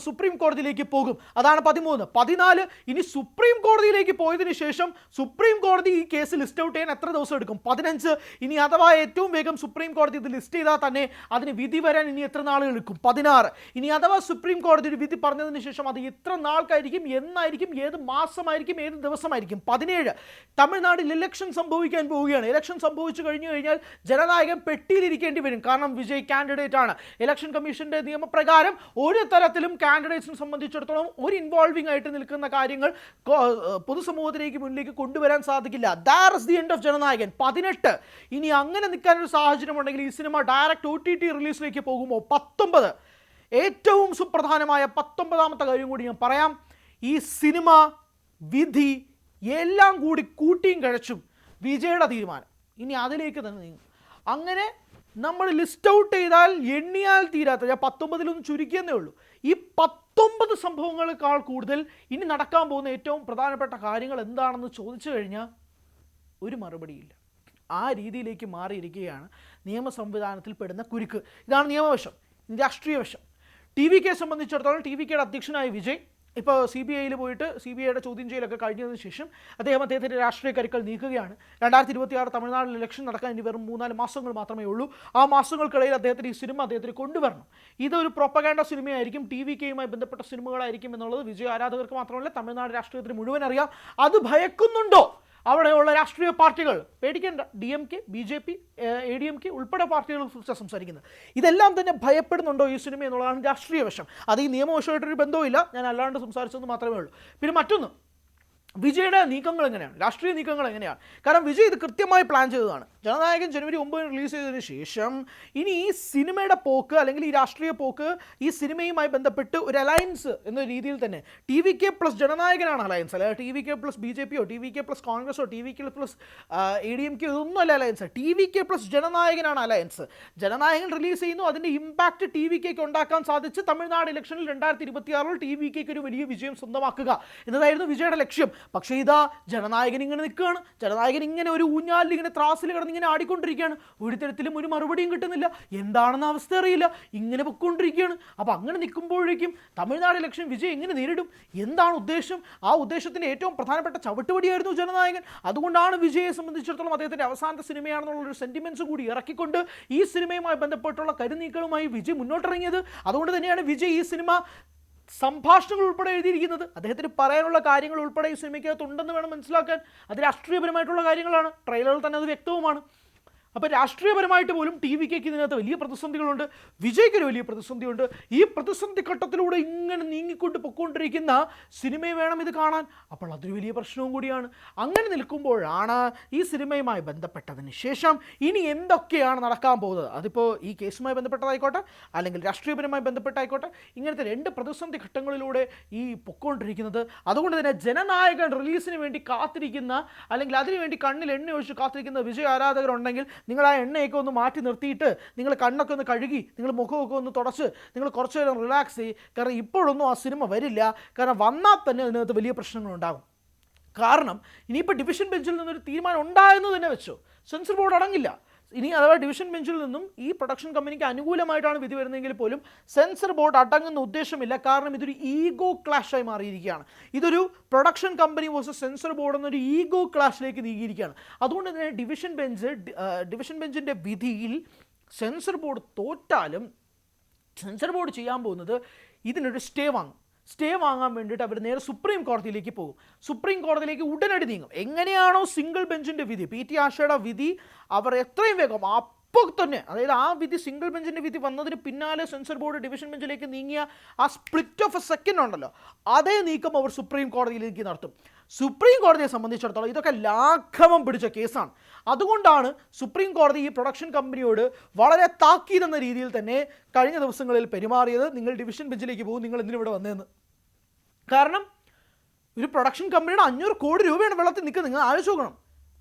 സുപ്രീം കോടതിയിലേക്ക് പോകും. അതാണ് 13. 14 ഇനി സുപ്രീം കോടതിയിലേക്ക് പോയതിനു ശേഷം സുപ്രീം കോടതി ഈ കേസ് ലിസ്റ്റ് ഔട്ട് ചെയ്യാൻ എത്ര ദിവസം എടുക്കും? 15. ഇനി അഥവാ ഏറ്റവും വേഗം സുപ്രീം കോടതി ഇത് ലിസ്റ്റ് ചെയ്താൽ തന്നെ അതിന് വിധി വരാൻ ഇനി എത്ര നാളുകൾ എടുക്കും? 16. ഇനി അഥവാ സുപ്രീം കോടതി ഒരു വിധി പറഞ്ഞതിന് ശേഷം അത് എത്ര നാൾക്കായിരിക്കും, എന്നായിരിക്കും, ഏത് മാസമായിരിക്കും, ഏത് ദിവസമായിരിക്കും? 17. തമിഴ്നാട്ടിൽ ഇലക്ഷൻ സംഭവിക്കാൻ പോവുകയാണ്. ഇലക്ഷൻ സംഭവിച്ചു കഴിഞ്ഞാൽ ജനനായകൻ പെട്ടിയിലിരിക്കേണ്ടി വരും. കാരണം വിജയ് കാൻഡിഡേറ്റ് ആണ്. ഇലക്ഷൻ കമ്മീഷന്റെ നിയമപ്രകാരം ഒരു തരത്തിലും കാൻഡിഡേറ്റ്സിനെ സംബന്ധിച്ചിടത്തോളം ഒരു ഇൻവോൾവിംഗ് ആയിട്ട് നിൽക്കുന്ന കാര്യങ്ങൾ പൊതുസമൂഹത്തിലേക്ക് മുന്നിലേക്ക് കൊണ്ടുവരാൻ സാധിക്കില്ല. That is the end of Jana Nayagan. 18 ഇനി അങ്ങനെ നിൽക്കാനൊരു സാഹചര്യം ഉണ്ടെങ്കിൽ ഈ സിനിമ ഡയറക്റ്റ് OTT റിലീസിലേക്ക് പോകുമോ? 19 ഏറ്റവും സുപ്രധാനമായ 19ാമത്തെ കാര്യം കൂടി ഞാൻ പറയാം. ഈ സിനിമ വിധി എല്ലാം കൂടി കൂട്ടിയും കഴിച്ചും വിജയുടെ തീരുമാനം ഇനി അതിലേക്ക് തന്നെ നീങ്ങും. അങ്ങനെ നമ്മൾ ലിസ്റ്റ് ഔട്ട് ചെയ്താൽ എണ്ണിയാൽ തീരാത്ത, ഞാൻ 19 ചുരുക്കിയെന്നേ ഉള്ളൂ. ഈ 19 സംഭവങ്ങളെക്കാൾ കൂടുതൽ ഇനി നടക്കാൻ പോകുന്ന ഏറ്റവും പ്രധാനപ്പെട്ട കാര്യങ്ങൾ എന്താണെന്ന് ചോദിച്ചു കഴിഞ്ഞാൽ ഒരു മറുപടിയില്ല. ആ രീതിയിലേക്ക് മാറിയിരിക്കുകയാണ് നിയമ സംവിധാനത്തിൽ പെടുന്ന കുരുക്ക്. ഇതാണ് നിയമവശം. രാഷ്ട്രീയ വശം. TVK സംബന്ധിച്ചിടത്തോളം TVKയുടെ അധ്യക്ഷനായ വിജയ് ഇപ്പോൾ CBIയിൽ പോയിട്ട് CBIയുടെ ചോദ്യം ചെയ്യലൊക്കെ കഴിഞ്ഞതിന് ശേഷം അദ്ദേഹത്തിൻ്റെ രാഷ്ട്രീയ കരുക്കൾ നീക്കുകയാണ്. 2026 തമിഴ്നാട്ടിൽ ഇലക്ഷൻ നടക്കാൻ ഇനി വെറും 3-4 മാസങ്ങൾ മാത്രമേ ഉള്ളൂ. ആ മാസങ്ങൾക്കിടയിൽ അദ്ദേഹത്തിന് ഈ സിനിമ അദ്ദേഹത്തിന് കൊണ്ടുവരണം. ഇതൊരു പ്രൊപ്പഗാൻഡ സിനിമയായിരിക്കും, TVKയുമായി ബന്ധപ്പെട്ട സിനിമകളായിരിക്കും എന്നുള്ളത് വിജയ് ആരാധകർക്ക് മാത്രമല്ല തമിഴ്നാട് രാഷ്ട്രീയത്തിന് മുഴുവൻ അറിയാം. അത് ഭയക്കുന്നുണ്ടോ അവിടെയുള്ള രാഷ്ട്രീയ പാർട്ടികൾ? പേടിക്കേണ്ട. DMK, BJP, ADMK ഉൾപ്പെടെ പാർട്ടികളെ കുറിച്ചാണ് സംസാരിക്കുന്നത്. ഇതെല്ലാം തന്നെ ഭയപ്പെടുന്നുണ്ടോ ഈ സിനിമ എന്നുള്ളതാണ് രാഷ്ട്രീയ വശം. അത് ഈ നിയമവശമായിട്ടൊരു ബന്ധവുമില്ല, ഞാൻ അല്ലാണ്ട് സംസാരിച്ചെന്ന് മാത്രമേ ഉള്ളൂ. പിന്നെ മറ്റൊന്ന്, വിജയുടെ നീക്കങ്ങൾ എങ്ങനെയാണ്, രാഷ്ട്രീയ നീക്കങ്ങൾ എങ്ങനെയാണ്? കാരണം വിജയ് ഇത് കൃത്യമായി പ്ലാൻ ചെയ്തതാണ്. ജനനായകൻ ജനുവരി 9 റിലീസ് ചെയ്തതിന് ശേഷം ഇനി ഈ സിനിമയുടെ പോക്ക് അല്ലെങ്കിൽ ഈ രാഷ്ട്രീയ പോക്ക് ഈ സിനിമയുമായി ബന്ധപ്പെട്ട് ഒരു അലയൻസ് എന്ന രീതിയിൽ തന്നെ TVK പ്ലസ് ജനനായകനാണ് അലയൻസ്, അല്ലാതെ TVK പ്ലസ് BJPയോ TVK പ്ലസ് കോൺഗ്രസോ TVK പ്ലസ് ADMK ഇതൊന്നുമല്ല അലയൻസ്. TVK പ്ലസ് ജനനായകനാണ് അലയൻസ്. ജനനായകൻ റിലീസ് ചെയ്യുന്നു, അതിൻ്റെ ഇമ്പാക്റ്റ് TVKക്ക് ഉണ്ടാക്കാൻ സാധിച്ച് തമിഴ്നാട് ഇലക്ഷനിൽ 2026 TVKക്ക് ഒരു വലിയ വിജയം സ്വന്തമാക്കുക എന്നതായിരുന്നു വിജയുടെ ലക്ഷ്യം. പക്ഷേ ഇതാ ജനനായകൻ ഇങ്ങനെ നിൽക്കുകയാണ്. ജനനായകൻ ഇങ്ങനെ ഒരു ഊഞ്ഞാലിൽ ഇങ്ങനെ ത്രാസിൽ കിടന്ന് ഇങ്ങനെ ആടിക്കൊണ്ടിരിക്കുകയാണ്. ഒരു തരത്തിലും ഒരു മറുപടിയും കിട്ടുന്നില്ല. എന്താണെന്ന് അവസ്ഥ അറിയില്ല. ഇങ്ങനെ പൊയ്ക്കൊണ്ടിരിക്കുകയാണ്. അപ്പോൾ അങ്ങനെ നിൽക്കുമ്പോഴേക്കും തമിഴ്നാട് ഇലക്ഷൻ വിജയ് എങ്ങനെ നേരിടും? എന്താണ് ഉദ്ദേശം? ആ ഉദ്ദേശത്തിൻ്റെ ഏറ്റവും പ്രധാനപ്പെട്ട ചവിട്ടുപടിയായിരുന്നു ജനനായകൻ. അതുകൊണ്ടാണ് വിജയെ സംബന്ധിച്ചിടത്തോളം അദ്ദേഹത്തിൻ്റെ അവസാനത്തെ സിനിമയാണെന്നുള്ളൊരു സെൻറ്റിമെൻറ്റ്സ് കൂടി ഇറക്കിക്കൊണ്ട് ഈ സിനിമയുമായി ബന്ധപ്പെട്ടുള്ള കരുനീക്കങ്ങളുമായി വിജയ് മുന്നോട്ടിറങ്ങിയത്. അതുകൊണ്ട് തന്നെയാണ് വിജയ് ഈ സിനിമ സംഭാഷണങ്ങൾ ഉൾപ്പെടെ എഴുതിയിരിക്കുന്നത്. അദ്ദേഹത്തിന് പറയാനുള്ള കാര്യങ്ങൾ ഉൾപ്പെടെ ഈ സിനിമയ്ക്കകത്ത് ഉണ്ടെന്ന് വേണം മനസ്സിലാക്കാൻ. അത് രാഷ്ട്രീയപരമായിട്ടുള്ള കാര്യങ്ങളാണ്. ട്രെയിലറിൽ തന്നെ അത് വ്യക്തവുമാണ്. അപ്പോൾ രാഷ്ട്രീയപരമായിട്ട് പോലും TVKക്ക് ഇതിനകത്ത് വലിയ പ്രതിസന്ധികളുണ്ട്, വിജയ്ക്കൊരു വലിയ പ്രതിസന്ധിയുണ്ട്. ഈ പ്രതിസന്ധി ഘട്ടത്തിലൂടെ ഇങ്ങനെ നീങ്ങിക്കൊണ്ട് പൊയ്ക്കൊണ്ടിരിക്കുന്ന സിനിമയെ വേണം ഇത് കാണാൻ. അപ്പോൾ അതൊരു വലിയ പ്രശ്നവും കൂടിയാണ്. അങ്ങനെ നിൽക്കുമ്പോഴാണ് ഈ സിനിമയുമായി ബന്ധപ്പെട്ടതിന് ശേഷം ഇനി എന്തൊക്കെയാണ് നടക്കാൻ പോകുന്നത്. അതിപ്പോൾ ഈ കേസുമായി ബന്ധപ്പെട്ടതായിക്കോട്ടെ അല്ലെങ്കിൽ രാഷ്ട്രീയപരമായി ബന്ധപ്പെട്ടായിക്കോട്ടെ, ഇങ്ങനത്തെ 2 പ്രതിസന്ധി ഘട്ടങ്ങളിലൂടെ ഈ പൊയ്ക്കൊണ്ടിരിക്കുന്നത്. അതുകൊണ്ട് തന്നെ ജനനായകൻ റിലീസിന് വേണ്ടി കാത്തിരിക്കുന്ന അല്ലെങ്കിൽ അതിനുവേണ്ടി കണ്ണിൽ എണ്ണ ഒഴിച്ച് കാത്തിരിക്കുന്ന വിജയ് ആരാധകരുണ്ടെങ്കിൽ നിങ്ങൾ ആ എണ്ണയൊക്കെ ഒന്ന് മാറ്റി നിർത്തിയിട്ട് നിങ്ങൾ കണ്ണൊക്കെ ഒന്ന് കഴുകി നിങ്ങൾ മുഖമൊക്കെ ഒന്ന് തുടച്ച് നിങ്ങൾ കുറച്ച് നേരം റിലാക്സ് ചെയ്യും. കാരണം ഇപ്പോഴൊന്നും ആ സിനിമ വരില്ല. കാരണം വന്നാൽ തന്നെ അതിനകത്ത് വലിയ പ്രശ്നങ്ങളുണ്ടാകും. കാരണം ഇനിയിപ്പോൾ ഡിവിഷൻ ബെഞ്ചിൽ നിന്നൊരു തീരുമാനം ഉണ്ടായെന്ന് തന്നെ വെച്ചോ, സെൻസർ ബോർഡ് അടങ്ങില്ല. ഇനി അഥവാ ഡിവിഷൻ ബെഞ്ചിൽ നിന്നും ഈ പ്രൊഡക്ഷൻ കമ്പനിക്ക് അനുകൂലമായിട്ടാണ് വിധി വരുന്നതെങ്കിൽ പോലും സെൻസർ ബോർഡ് അടങ്ങുന്ന ഉദ്ദേശമില്ല. കാരണം ഇതൊരു ഈഗോ ക്ലാഷായി മാറിയിരിക്കുകയാണ്. ഇതൊരു production company versus censor board എന്നൊരു ഈഗോ ക്ലാഷിലേക്ക് നീങ്ങിയിരിക്കുകയാണ്. അതുകൊണ്ട് തന്നെ ഡിവിഷൻ ബെഞ്ചിൻ്റെ വിധിയിൽ സെൻസർ ബോർഡ് തോറ്റാലും സെൻസർ ബോർഡ് ചെയ്യാൻ പോകുന്നത് ഇതിനൊരു സ്റ്റേ വാങ്ങാൻ വേണ്ടിയിട്ട് അവർ നേരെ സുപ്രീം കോടതിയിലേക്ക് പോകും. സുപ്രീം കോടതിയിലേക്ക് ഉടനടി നീങ്ങും. എങ്ങനെയാണോ സിംഗിൾ ബെഞ്ചിൻ്റെ വിധി, PT ആഷയുടെ വിധി അവർ എത്രയും വേഗം അപ്പോൾ തന്നെ, അതായത് ആ വിധി സിംഗിൾ ബെഞ്ചിൻ്റെ വിധി വന്നതിന് പിന്നാലെ സെൻസർ ബോർഡ് ഡിവിഷൻ ബെഞ്ചിലേക്ക് നീങ്ങിയ ആ സ്പ്ലിറ്റ് ഓഫ് എ സെക്കൻഡ് ഉണ്ടല്ലോ, അതേ നീക്കം അവർ സുപ്രീം കോടതിയിലേക്ക് നടത്തും. സുപ്രീം കോടതിയെ സംബന്ധിച്ചിടത്തോളം ഇതൊക്കെ ലാഘവം പിടിച്ച കേസാണ്. അതുകൊണ്ടാണ് സുപ്രീം കോടതി ഈ പ്രൊഡക്ഷൻ കമ്പനിയോട് വളരെ താക്കീതെന്ന രീതിയിൽ തന്നെ കഴിഞ്ഞ ദിവസങ്ങളിൽ പെരുമാറിയത്. നിങ്ങൾ ഡിവിഷൻ ബെഞ്ചിലേക്ക് പോകും, നിങ്ങൾ എന്തിനിവിടെ വന്നതെന്ന്. കാരണം ഒരു പ്രൊഡക്ഷൻ കമ്പനിയുടെ 500 കോടി രൂപയാണ് വെള്ളത്തിൽ നിൽക്കുന്നത്. നിങ്ങൾ ആലോചിച്ച് നോക്കണം.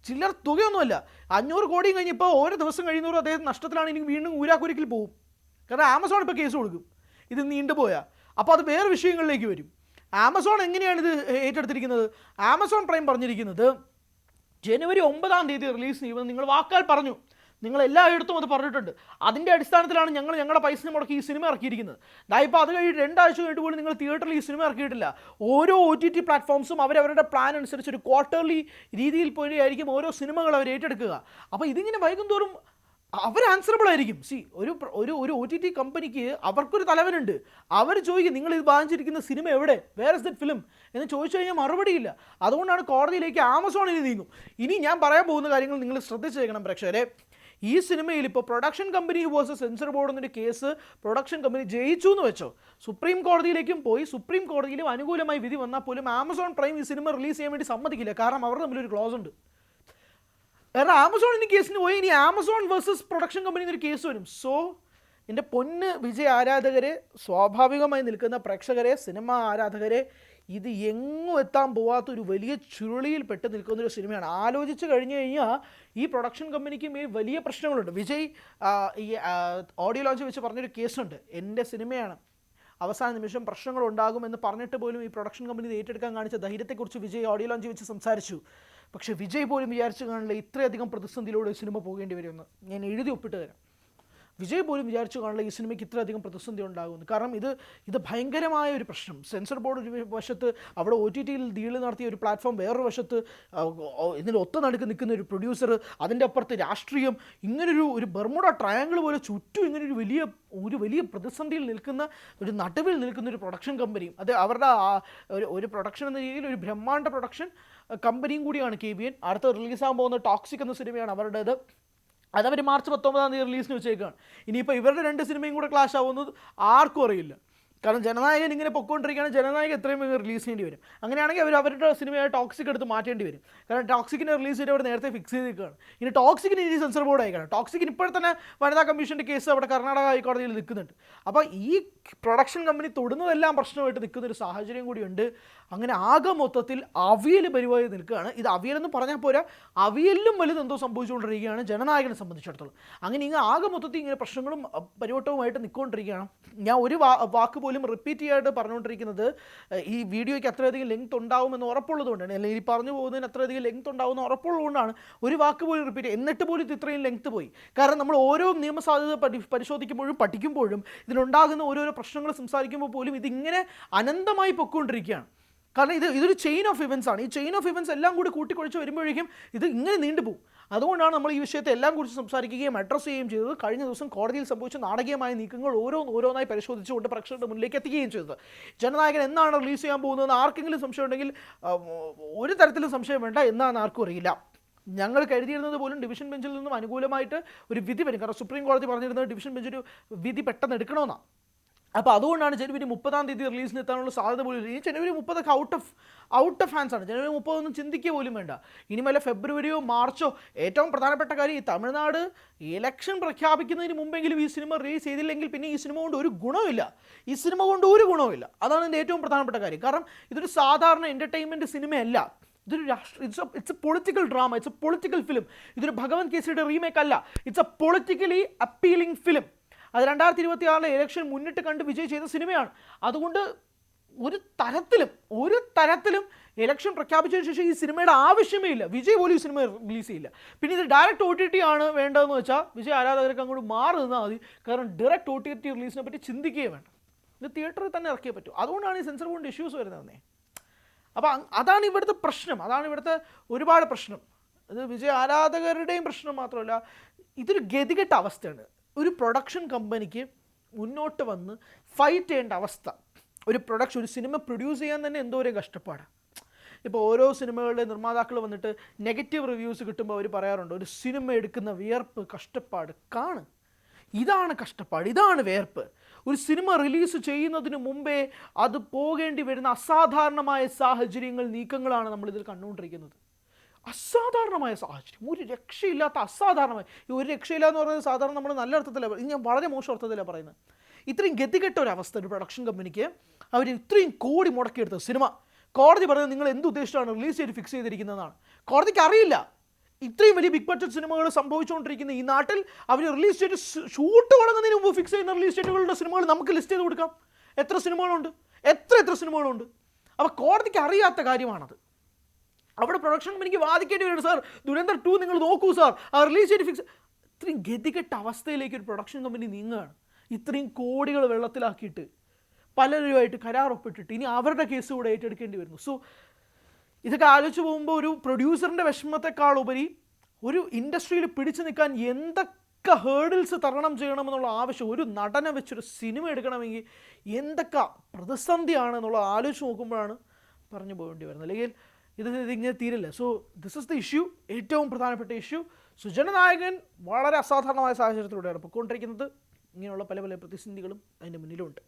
ചില്ലർ തുകയൊന്നുമല്ല. 500 കോടിയും കഴിഞ്ഞപ്പോൾ ഓരോ ദിവസം കഴിയുന്നവരും അദ്ദേഹം നഷ്ടത്തിലാണ്. ഇനി വീണ്ടും ഊരാക്കുരിക്കിൽ പോകും. കാരണം ആമസോൺ ഇപ്പോൾ കേസ് കൊടുക്കും ഇത് നീണ്ടുപോയാൽ. അപ്പോൾ അത് വേറെ വിഷയങ്ങളിലേക്ക് വരും. ആമസോൺ എങ്ങനെയാണ് ഇത് ഏറ്റെടുത്തിരിക്കുന്നത്? ആമസോൺ പ്രൈം പറഞ്ഞിരിക്കുന്നത് ജനുവരി 9 റിലീസ് ചെയ്യുമെന്ന് നിങ്ങൾ വാക്കാൽ പറഞ്ഞു. നിങ്ങൾ എല്ലായിടത്തും അത് പറഞ്ഞിട്ടുണ്ട്. അതിൻ്റെ അടിസ്ഥാനത്തിലാണ് ഞങ്ങൾ ഞങ്ങളുടെ പൈസ മുടക്കി ഈ സിനിമ ഇറക്കിയിരിക്കുന്നത്. ഇപ്പോൾ അത് കഴിഞ്ഞ് 2 ആഴ്ച കഴിഞ്ഞിട്ട് പോലും നിങ്ങൾ തിയേറ്ററിൽ ഈ സിനിമ ഇറക്കിയിട്ടില്ല. ഓരോ OTT പ്ലാറ്റ്ഫോംസും അവരവരുടെ പ്ലാൻ അനുസരിച്ച് ഒരു ക്വാർട്ടർലി രീതിയിൽ പോലെയായിരിക്കും ഓരോ സിനിമകൾ അവർ ഏറ്റെടുക്കുക. അപ്പോൾ ഇതിങ്ങനെ വൈകും തോറും അവർ ആൻസറബിൾ ആയിരിക്കും. ഒരു OTT കമ്പനിക്ക് അവർക്കൊരു തലവനുണ്ട്. അവർ ചോദിക്കും നിങ്ങൾ ഇത് വാങ്ങിച്ചിരിക്കുന്ന സിനിമ എവിടെ, വേർ ഇസ് ദറ്റ് ഫിലിം എന്ന് ചോദിച്ചു കഴിഞ്ഞാൽ മറുപടിയില്ല. അതുകൊണ്ടാണ് കോടതിയിലേക്ക് ആമസോണിൽ നീങ്ങും. ഇനി ഞാൻ പറയാൻ പോകുന്ന കാര്യങ്ങൾ നിങ്ങൾ ശ്രദ്ധിച്ചേക്കണം പ്രേക്ഷകരെ. ഈ സിനിമയിൽ ഇപ്പോൾ production company versus censor board എന്നൊരു കേസ് പ്രൊഡക്ഷൻ കമ്പനി ജയിച്ചു എന്ന് വെച്ചോ, സുപ്രീം കോടതിയിലേക്കും പോയി സുപ്രീം കോടതിയിലും അനുകൂലമായി വിധി വന്നാൽ പോലും ആമസോൺ പ്രൈം ഈ സിനിമ റിലീസ് ചെയ്യാൻ വേണ്ടി സമ്മതിക്കില്ല. കാരണം അവർ തമ്മിലൊരു ക്ലോസ് ഉണ്ട്. കാരണം ആമസോൺ ഇനി കേസിന് പോയി ഇനി ആമസോൺ വേഴ്സസ് പ്രൊഡക്ഷൻ കമ്പനി എന്നൊരു കേസ് വരും. സോ എൻ്റെ പൊന്ന് വിജയ് ആരാധകരെ, സ്വാഭാവികമായി നിൽക്കുന്ന പ്രേക്ഷകരെ, സിനിമ ആരാധകരെ, ഇത് എങ്ങും എത്താൻ പോവാത്തൊരു വലിയ ചുരുളിയിൽ പെട്ട് നിൽക്കുന്നൊരു സിനിമയാണ്. ആലോചിച്ച് കഴിഞ്ഞ് കഴിഞ്ഞാൽ ഈ പ്രൊഡക്ഷൻ കമ്പനിക്കും ഈ വലിയ പ്രശ്നങ്ങളുണ്ട്. വിജയ് ഈ ഓഡിയോ ലോഞ്ച് വെച്ച് പറഞ്ഞൊരു കേസുണ്ട്, എൻ്റെ സിനിമയാണ്, അവസാന നിമിഷം പ്രശ്നങ്ങളുണ്ടാകുമെന്ന് പറഞ്ഞിട്ട് പോലും ഈ പ്രൊഡക്ഷൻ കമ്പനി ഏറ്റെടുക്കാൻ കാണിച്ച ധൈര്യത്തെക്കുറിച്ച് വിജയ് ഓഡിയോ ലോഞ്ച് വെച്ച് സംസാരിച്ചു. പക്ഷേ വിജയ് പോലും വിചാരിച്ചു കാണില്ല ഇത്രയധികം പ്രതിസന്ധിയിലൂടെ സിനിമ പോകേണ്ടി വരുമെന്ന്. ഞാൻ എഴുതി ഒപ്പിട്ട് തരാം. വിജയ് പോലും വിചാരിച്ചു കാണില്ല ഈ സിനിമയ്ക്ക് ഇത്രയധികം പ്രതിസന്ധി ഉണ്ടാകുമെന്ന്. കാരണം ഇത് ഭയങ്കരമായ ഒരു പ്രശ്നം. സെൻസർ ബോർഡ് ഒരു വശത്ത്, അവിടെ OTTയിൽ ഡീൽ നടത്തിയ ഒരു പ്ലാറ്റ്ഫോം വേറൊരു വശത്ത്, ഇതിൽ ഒത്തുനടുക്ക് നിൽക്കുന്ന ഒരു പ്രൊഡ്യൂസർ, അതിൻ്റെ അപ്പുറത്ത് രാഷ്ട്രീയം, ഇങ്ങനൊരു ബർമുഡ ട്രയാങ്കിൾ പോലെ ചുറ്റും ഇങ്ങനൊരു വലിയ പ്രതിസന്ധിയിൽ നിൽക്കുന്ന, ഒരു നടുവിൽ നിൽക്കുന്ന ഒരു പ്രൊഡക്ഷൻ കമ്പനിയും, അത് അവരുടെ ഒരു പ്രൊഡക്ഷൻ എന്ന രീതിയിൽ ഒരു ബ്രഹ്മാണ്ഡ പ്രൊഡക്ഷൻ കമ്പനിയും കൂടിയാണ് KBN. അടുത്ത റിലീസാകാൻ പോകുന്ന ടോക്സിക് എന്ന സിനിമയാണ് അവരുടേത്. അതവർ മാർച്ച് 19 റിലീസിന് വെച്ചേക്കാണ്. ഇനിയിപ്പോൾ ഇവരുടെ 2 സിനിമയും കൂടെ ക്ലാഷ് ആവുന്നത് ആർക്കും അറിയില്ല. കാരണം ജനനായകൻ ഇങ്ങനെ പൊക്കോണ്ടിരിക്കുകയാണ്. ജനനായകൻ എത്രയും വേഗം റിലീസ് ചെയ്യേണ്ടി വരും. അങ്ങനെയാണെങ്കിൽ അവരുടെ സിനിമയായ ടോക്സിക് എടുത്ത് മാറ്റേണ്ടി വരും. കാരണം ടോക്സിക്കിനെ റിലീസ് ചെയ്ത് അവർ നേരത്തെ ഫിക്സ് ചെയ്തിരിക്കുകയാണ്. ഇനി ടോക്സിക്കിന് ഇനി സെൻസർ ബോർഡ് അയക്കണം. ടോക്സിക്കിന് ഇപ്പോൾ തന്നെ വനിതാ കമ്മീഷൻ്റെ കേസ് അവിടെ കർണാടക ഹൈക്കോടതിയിൽ നിൽക്കുന്നുണ്ട്. അപ്പോൾ ഈ പ്രൊഡക്ഷൻ കമ്പനി തൊടുന്നതെല്ലാം പ്രശ്നമായിട്ട് നിൽക്കുന്നൊരു സാഹചര്യം കൂടിയുണ്ട്. അങ്ങനെ ആകെ മൊത്തത്തിൽ അവിയൽ പരിപാടി നിൽക്കുകയാണ്. ഇത് അവിയലെന്ന് പറഞ്ഞാൽ പോരാ, അവിയലിലും വലുതെന്തോ സംഭവിച്ചുകൊണ്ടിരിക്കുകയാണ് ജനനായകനെ സംബന്ധിച്ചിടത്തോളം. അങ്ങനെ ഇങ്ങനെ ആകെ മൊത്തത്തിൽ ഇങ്ങനെ പ്രശ്നങ്ങളും പരിവട്ടവുമായിട്ട് നിൽക്കൊണ്ടിരിക്കുകയാണ്. ഞാൻ ഒരു വാക്ക് പോലും റിപ്പീറ്റ് ചെയ്യായിട്ട് പറഞ്ഞുകൊണ്ടിരിക്കുന്നത്, ഈ വീഡിയോയ്ക്ക് അത്രയധികം ലെങ്ത് ഉണ്ടാവുമെന്ന് ഉറപ്പുള്ളതുകൊണ്ടാണ്, അല്ലെങ്കിൽ ഈ പറഞ്ഞു പോകുന്നതിന് അത്രയധികം ലെങ്ത് ഉണ്ടാവുമെന്ന് ഉറപ്പുള്ളതുകൊണ്ടാണ് ഒരു വാക്ക് പോലും റിപ്പീറ്റ് ചെയ്യുക. എന്നിട്ട് പോലും ഇത് ഇത്രയും ലെങ്ത് പോയി. കാരണം നമ്മൾ ഓരോ നിയമസാധ്യത പരിശോധിക്കുമ്പോഴും പഠിക്കുമ്പോഴും ഇതിലുണ്ടാകുന്ന ഓരോരോ പ്രശ്നങ്ങൾ സംസാരിക്കുമ്പോൾ പോലും ഇതിങ്ങനെ അനന്തമായി പൊയ്ക്കൊണ്ടിരിക്കുകയാണ്. കാരണം ഇതൊരു ചെയിൻ ഓഫ് ഇവൻസ് ആണ്. ഈ ചെയിൻ ഓഫ് ഇവൻസ് എല്ലാം കൂടി കൂട്ടിക്കുഴച്ച് വരുമ്പോഴേക്കും ഇത് ഇങ്ങനെ നീണ്ടുപോകും. അതുകൊണ്ടാണ് നമ്മൾ ഈ വിഷയത്തെ എല്ലാം കുറിച്ച് സംസാരിക്കുകയും അഡ്രസ്സ് ചെയ്യുകയും ചെയ്തത്. കഴിഞ്ഞ ദിവസം കോടതിയിൽ സംഭവിച്ച നാടകീയമായ നീക്കങ്ങൾ ഓരോന്നായി പരിശോധിച്ചുകൊണ്ട് പ്രേക്ഷകരുടെ മുന്നിലേക്ക് എത്തിക്കുകയും ചെയ്തത്. ജനനായകൻ എന്നാണ് റിലീസ് ചെയ്യാൻ പോകുന്നതെന്ന് ആർക്കെങ്കിലും സംശയം ഉണ്ടെങ്കിൽ ഒരു തരത്തിലും സംശയം വേണ്ട, എന്നാന്ന് ആർക്കും അറിയില്ല. ഞങ്ങൾ കരുതിയിരുന്നത് പോലും ഡിവിഷൻ ബെഞ്ചിൽ നിന്നും അനുകൂലമായിട്ട് ഒരു വിധി വരും. കാരണം സുപ്രീം കോടതി പറഞ്ഞിരുന്നത് ഡിവിഷൻ ബെഞ്ച് ഒരു വിധി പെട്ടെന്ന് എടുക്കണമെന്നാണ്. അപ്പോൾ അതുകൊണ്ടാണ് ജനുവരി 30 റിലീസിന് എത്താനുള്ള സാധ്യത പോലും. ഈ ജനുവരി 30 ഔട്ട് ഓഫ് ഹാൻഡ്സ് ആണ്. ജനുവരി 30 ഒന്നും ചിന്തിക്കുക പോലും വേണ്ട. ഇനി വല്ല ഫെബ്രുവരിയോ മാർച്ചോ. ഏറ്റവും പ്രധാനപ്പെട്ട കാര്യം, ഈ തമിഴ്നാട് ഇലക്ഷൻ പ്രഖ്യാപിക്കുന്നതിന് മുമ്പെങ്കിലും ഈ സിനിമ റിലീസ് ചെയ്തില്ലെങ്കിൽ പിന്നെ ഈ സിനിമ കൊണ്ട് ഒരു ഗുണമില്ല. അതാണ് എൻ്റെ ഏറ്റവും പ്രധാനപ്പെട്ട കാര്യം. കാരണം ഇതൊരു സാധാരണ എൻ്റർടൈൻമെൻറ്റ് സിനിമയല്ല. ഇതൊരു it's A political drama, it's A political film. ഇതൊരു ഭഗവത് കേസരിയുടെ റീമേക്ക് അല്ല. It's A politically appealing film. അത് 2026 ഇലക്ഷൻ മുന്നിട്ട് കണ്ട് വിജയ് ചെയ്ത സിനിമയാണ്. അതുകൊണ്ട് ഒരു തരത്തിലും ഇലക്ഷൻ പ്രഖ്യാപിച്ചതിന് ശേഷം ഈ സിനിമയുടെ ആവശ്യമേ ഇല്ല. വിജയ് പോലും ഈ സിനിമ റിലീസ് ചെയ്യില്ല. പിന്നെ ഇത് ഡയറക്റ്റ് OTT ആണ് വേണ്ടതെന്ന് വെച്ചാൽ വിജയ് ആരാധകർക്ക് അങ്ങോട്ട് മാറി നിന്നാൽ മതി. കാരണം ഡയറക്റ്റ് OTT റിലീസിനെ പറ്റി ചിന്തിക്കുകയും വേണ്ട. ഇത് തിയേറ്ററിൽ തന്നെ ഇറക്കിയേ പറ്റൂ. അതുകൊണ്ടാണ് ഈ സെൻസർ ബോർഡിൻ്റെ ഇഷ്യൂസ് വരുന്നതെന്നേ. അപ്പോൾ അതാണ് ഇവിടുത്തെ പ്രശ്നം. അതാണ് ഇവിടുത്തെ ഒരുപാട് പ്രശ്നം. ഇത് വിജയ് ആരാധകരുടെയും പ്രശ്നം മാത്രമല്ല, ഇതൊരു ഗതികെട്ട അവസ്ഥയാണ്. ഒരു പ്രൊഡക്ഷൻ കമ്പനിക്ക് മുന്നോട്ട് വന്ന് ഫൈറ്റ് ചെയ്യേണ്ട അവസ്ഥ. ഒരു സിനിമ പ്രൊഡ്യൂസ് ചെയ്യാൻ തന്നെ എന്തോരം കഷ്ടപ്പാടാണ്. ഇപ്പോൾ ഓരോ സിനിമകളുടെ നിർമ്മാതാക്കൾ വന്നിട്ട് നെഗറ്റീവ് റിവ്യൂസ് കിട്ടുമ്പോൾ അവർ പറയാറുണ്ട്, ഒരു സിനിമ എടുക്കുന്ന വിയർപ്പ്, കഷ്ടപ്പാട് കാണ്. ഇതാണ് കഷ്ടപ്പാട്, ഇതാണ് വിയർപ്പ്. ഒരു സിനിമ റിലീസ് ചെയ്യുന്നതിന് മുമ്പേ അത് പോകേണ്ടി വരുന്ന അസാധാരണമായ സാഹചര്യങ്ങൾ, നീക്കങ്ങളാണ് നമ്മളിതിൽ കണ്ടുകൊണ്ടിരിക്കുന്നത്. അസാധാരണമായ സാഹചര്യം, ഒരു രക്ഷയില്ലാത്ത അസാധാരണമായ. ഈ ഒരു രക്ഷയില്ല എന്ന് പറയുന്നത് സാധാരണ നമ്മൾ നല്ല അർത്ഥത്തിലാണ്, ഇത് ഞാൻ വളരെ മോശം അർത്ഥത്തിലാണ് പറയുന്നത്. ഇത്രയും ഗതികെട്ട ഒരവസ്ഥ ഒരു പ്രൊഡക്ഷൻ കമ്പനിക്ക്. അവർ ഇത്രയും കോടി മുടക്കിയെടുത്ത സിനിമ, കോടതി പറയുന്നത് നിങ്ങൾ എന്തുദ്ദേശിച്ചാണ് റിലീസ് ചെയ്ത് ഫിക്സ് ചെയ്തിരിക്കുന്നതാണ്. കോടതിക്ക് അറിയില്ല ഇത്രയും വലിയ ബിഗ് ബഡ്ജറ്റ് സിനിമകൾ സംഭവിച്ചുകൊണ്ടിരിക്കുന്ന ഈ നാട്ടിൽ അവർ റിലീസ് ചെയ്ത് ഷൂട്ട് തുടങ്ങുന്നതിന് മുമ്പ് ഫിക്സ് ചെയ്യുന്ന റിലീസ് ഡേറ്റുകളുടെ സിനിമകൾ നമുക്ക് ലിസ്റ്റ് ചെയ്ത് കൊടുക്കാം. എത്ര സിനിമകളുണ്ട്, എത്ര സിനിമകളുണ്ട്. അപ്പോൾ കോടതിക്ക് അറിയാത്ത കാര്യമാണത്. അവിടെ പ്രൊഡക്ഷൻ കമ്പനിക്ക് വാദിക്കേണ്ടി വരും, സാർ ദുരന്തർ 2 നിങ്ങൾ നോക്കൂ സാർ, ആ റിലീസ് ചെയ്ത് ഫിക്സ്. ഇത്രയും ഗതികെട്ട അവസ്ഥയിലേക്ക് ഒരു പ്രൊഡക്ഷൻ കമ്പനി നീങ്ങുകയാണ്. ഇത്രയും കോടികൾ വെള്ളത്തിലാക്കിയിട്ട് പലരുമായിട്ട് കരാർ ഒപ്പിട്ടിട്ട് ഇനി അവരുടെ കേസ് കൂടെ ഏറ്റെടുക്കേണ്ടി വരുന്നു. സോ ഇതൊക്കെ ആലോചിച്ച് പോകുമ്പോൾ ഒരു പ്രൊഡ്യൂസറിൻ്റെ വിഷമത്തെക്കാളുപരി ഒരു ഇൻഡസ്ട്രിയിൽ പിടിച്ചു നിൽക്കാൻ എന്തൊക്കെ ഹേർഡിൽസ് തരണം ചെയ്യണമെന്നുള്ള ആവശ്യം, ഒരു നടനെ വെച്ചൊരു സിനിമ എടുക്കണമെങ്കിൽ എന്തൊക്കെ പ്രതിസന്ധിയാണെന്നുള്ള ആലോചിച്ച് നോക്കുമ്പോഴാണ് പറഞ്ഞു പോകേണ്ടി വരുന്നത്. അല്ലെങ്കിൽ ഇതിങ്ങനെ തീരില്ല. So this is the issue, ഏറ്റവും പ്രധാനപ്പെട്ട ഇഷ്യൂ. സുജനനായകൻ വളരെ അസാധാരണമായ സാഹചര്യത്തിലൂടെയാണ് പൊയ്ക്കൊണ്ടിരിക്കുന്നത്. ഇങ്ങനെയുള്ള പല പല പ്രതിസന്ധികളും അതിൻ്റെ മുന്നിലുണ്ട്.